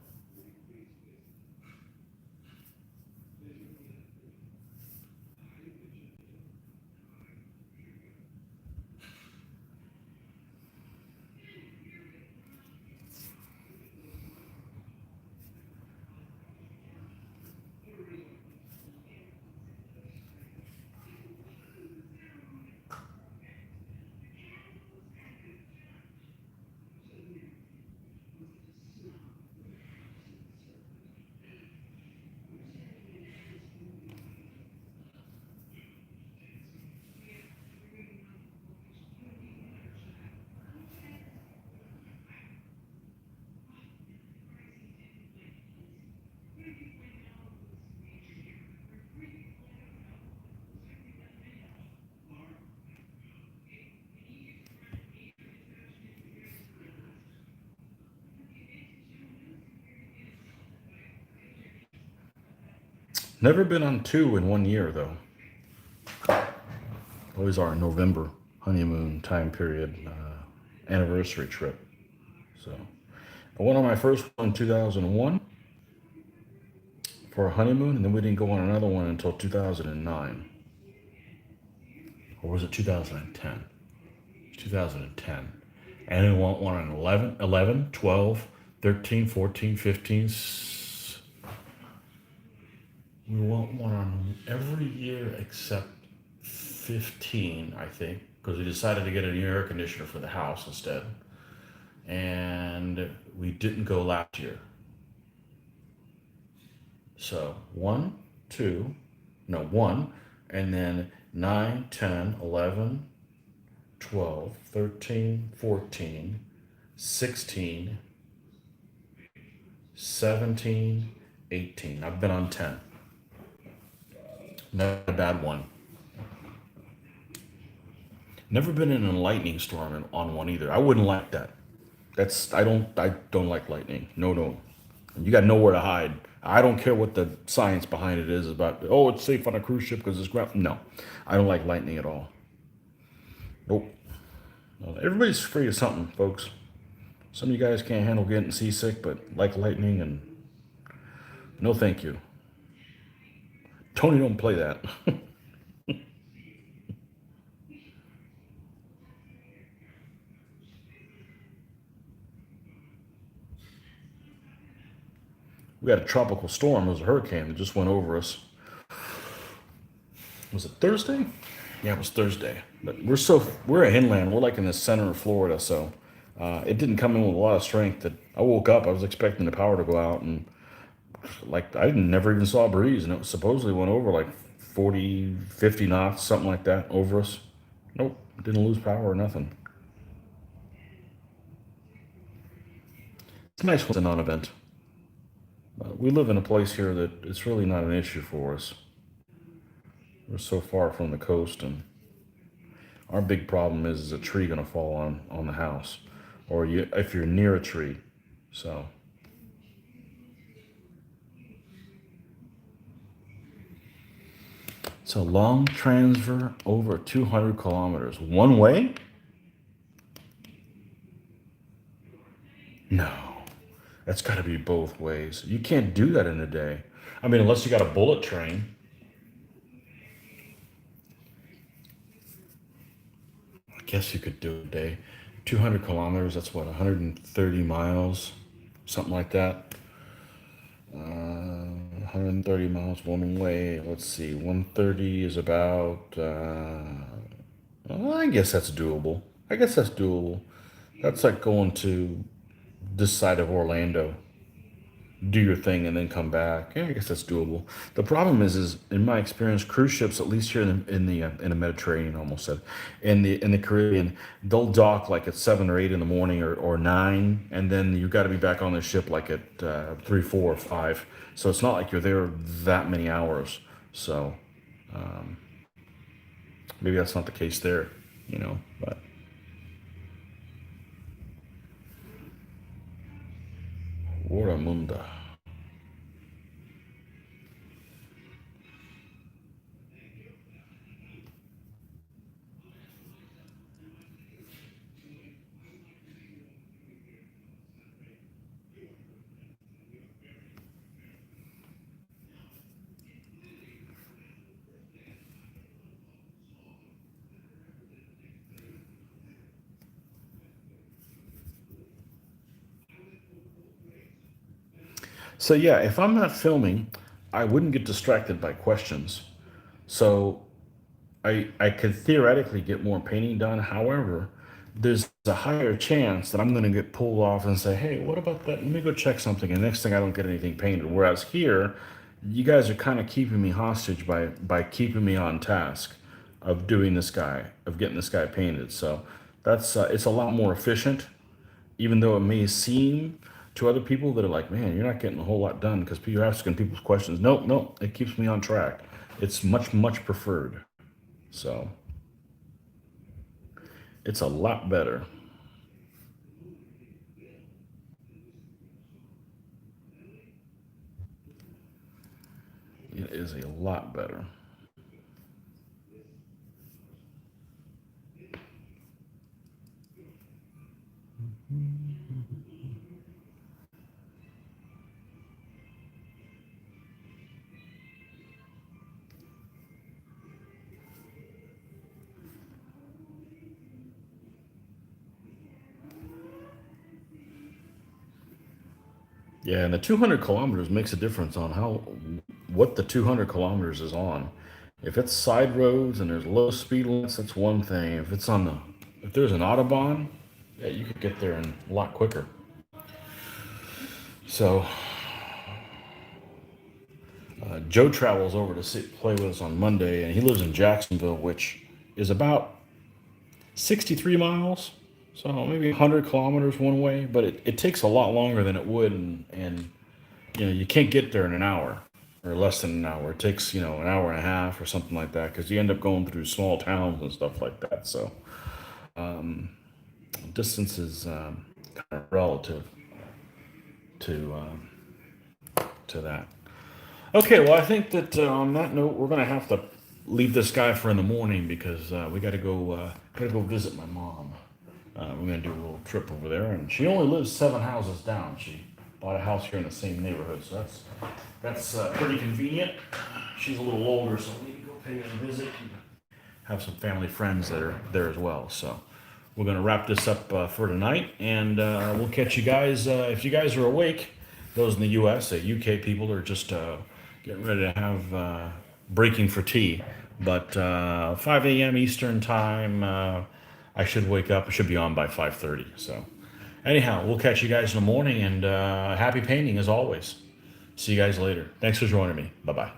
Never been on two in 1 year though. Always our November honeymoon time period anniversary trip. So I went on my first one in 2001 for a honeymoon, and then we didn't go on another one until 2009. Or was it 2010? 2010. And then we went one on 11, 12, 13, 14, 15. We went one on every year except 15, I think, because we decided to get a new air conditioner for the house instead. And we didn't go last year. So one, two, no, one, and then 9, 10, 11, 12, 13, 14, 16, 17, 18. I've been on 10. Not a bad one. Never been in a lightning storm on one either. I wouldn't like that. I don't like lightning. No, no. You got nowhere to hide. I don't care what the science behind it is about. Oh, it's safe on a cruise ship because it's ground. No, I don't like lightning at all. Nope. No, everybody's afraid of something, folks. Some of you guys can't handle getting seasick, but like lightning, and no, thank you. Tony don't play that. We got a tropical storm. It was a hurricane that just went over us. Was it Thursday? Yeah, it was Thursday. But we're inland. We're like in the center of Florida, so it didn't come in with a lot of strength. That I woke up, I was expecting the power to go out, and like I never even saw a breeze, and it supposedly went over like 40, 50 knots, something like that, over us. Nope, didn't lose power or nothing. It's nice when it's a non-event. We live in a place here that it's really not an issue for us. We're so far from the coast, and our big problem is a tree going to fall on the house, or if you're near a tree. So it's a long transfer over 200 kilometers one way. No, that's got to be both ways. You can't do that in a day. I mean, unless you got a bullet train. I guess you could do it a day. 200 kilometers, that's what, 130 miles, something like that. 130 miles one way. Let's see, 130 is about, well, I guess that's doable. I guess that's doable. That's like going to this side of Orlando, do your thing, and then come back. Yeah, I guess that's doable. The problem is in my experience, cruise ships, at least here in the Mediterranean, almost said, in the Caribbean, they'll dock like at 7 or 8 in the morning, or 9, and then you got to be back on the ship like at 3, 4, or 5. So it's not like you're there that many hours. So maybe that's not the case there, But Waramunda. So yeah, if I'm not filming, I wouldn't get distracted by questions. So I could theoretically get more painting done. However, there's a higher chance that I'm going to get pulled off and say, "Hey, what about that? Let me go check something." And next thing I don't get anything painted. Whereas here, you guys are kind of keeping me hostage by keeping me on task of doing this guy, of getting this guy painted. So that's it's a lot more efficient, even though it may seem to other people that are like, "Man, you're not getting a whole lot done because you're asking people's questions." Nope, nope, it keeps me on track. It's much, much preferred. So it's a lot better. It is is a lot better. Yeah, and the 200 kilometers makes a difference on what the 200 kilometers is on. If it's side roads and there's low speed limits, that's one thing. If there's an Autobahn, yeah, you could get there in a lot quicker. So Joe travels over to play with us on Monday, and he lives in Jacksonville, which is about 63 miles. So maybe 100 kilometers one way, but it takes a lot longer than it would, and you can't get there in an hour or less than an hour. It takes an hour and a half or something like that because you end up going through small towns and stuff like that. So distance is kind of relative to that. Okay, well, I think that on that note, we're gonna have to leave this guy for in the morning because we gotta go visit my mom. We're gonna do a little trip over there, and she only lives 7 houses down. She bought a house here in the same neighborhood, so that's pretty convenient. She's a little older, so we need to go pay her a visit and have some family friends that are there as well. So we're gonna wrap this up for tonight, and we'll catch you guys if you guys are awake. Those in the U.S., the UK people are just getting ready to have breaking for tea. But 5 a.m. Eastern time, I should wake up. I should be on by 5:30. So anyhow, we'll catch you guys in the morning, and happy painting as always. See you guys later. Thanks for joining me. Bye bye.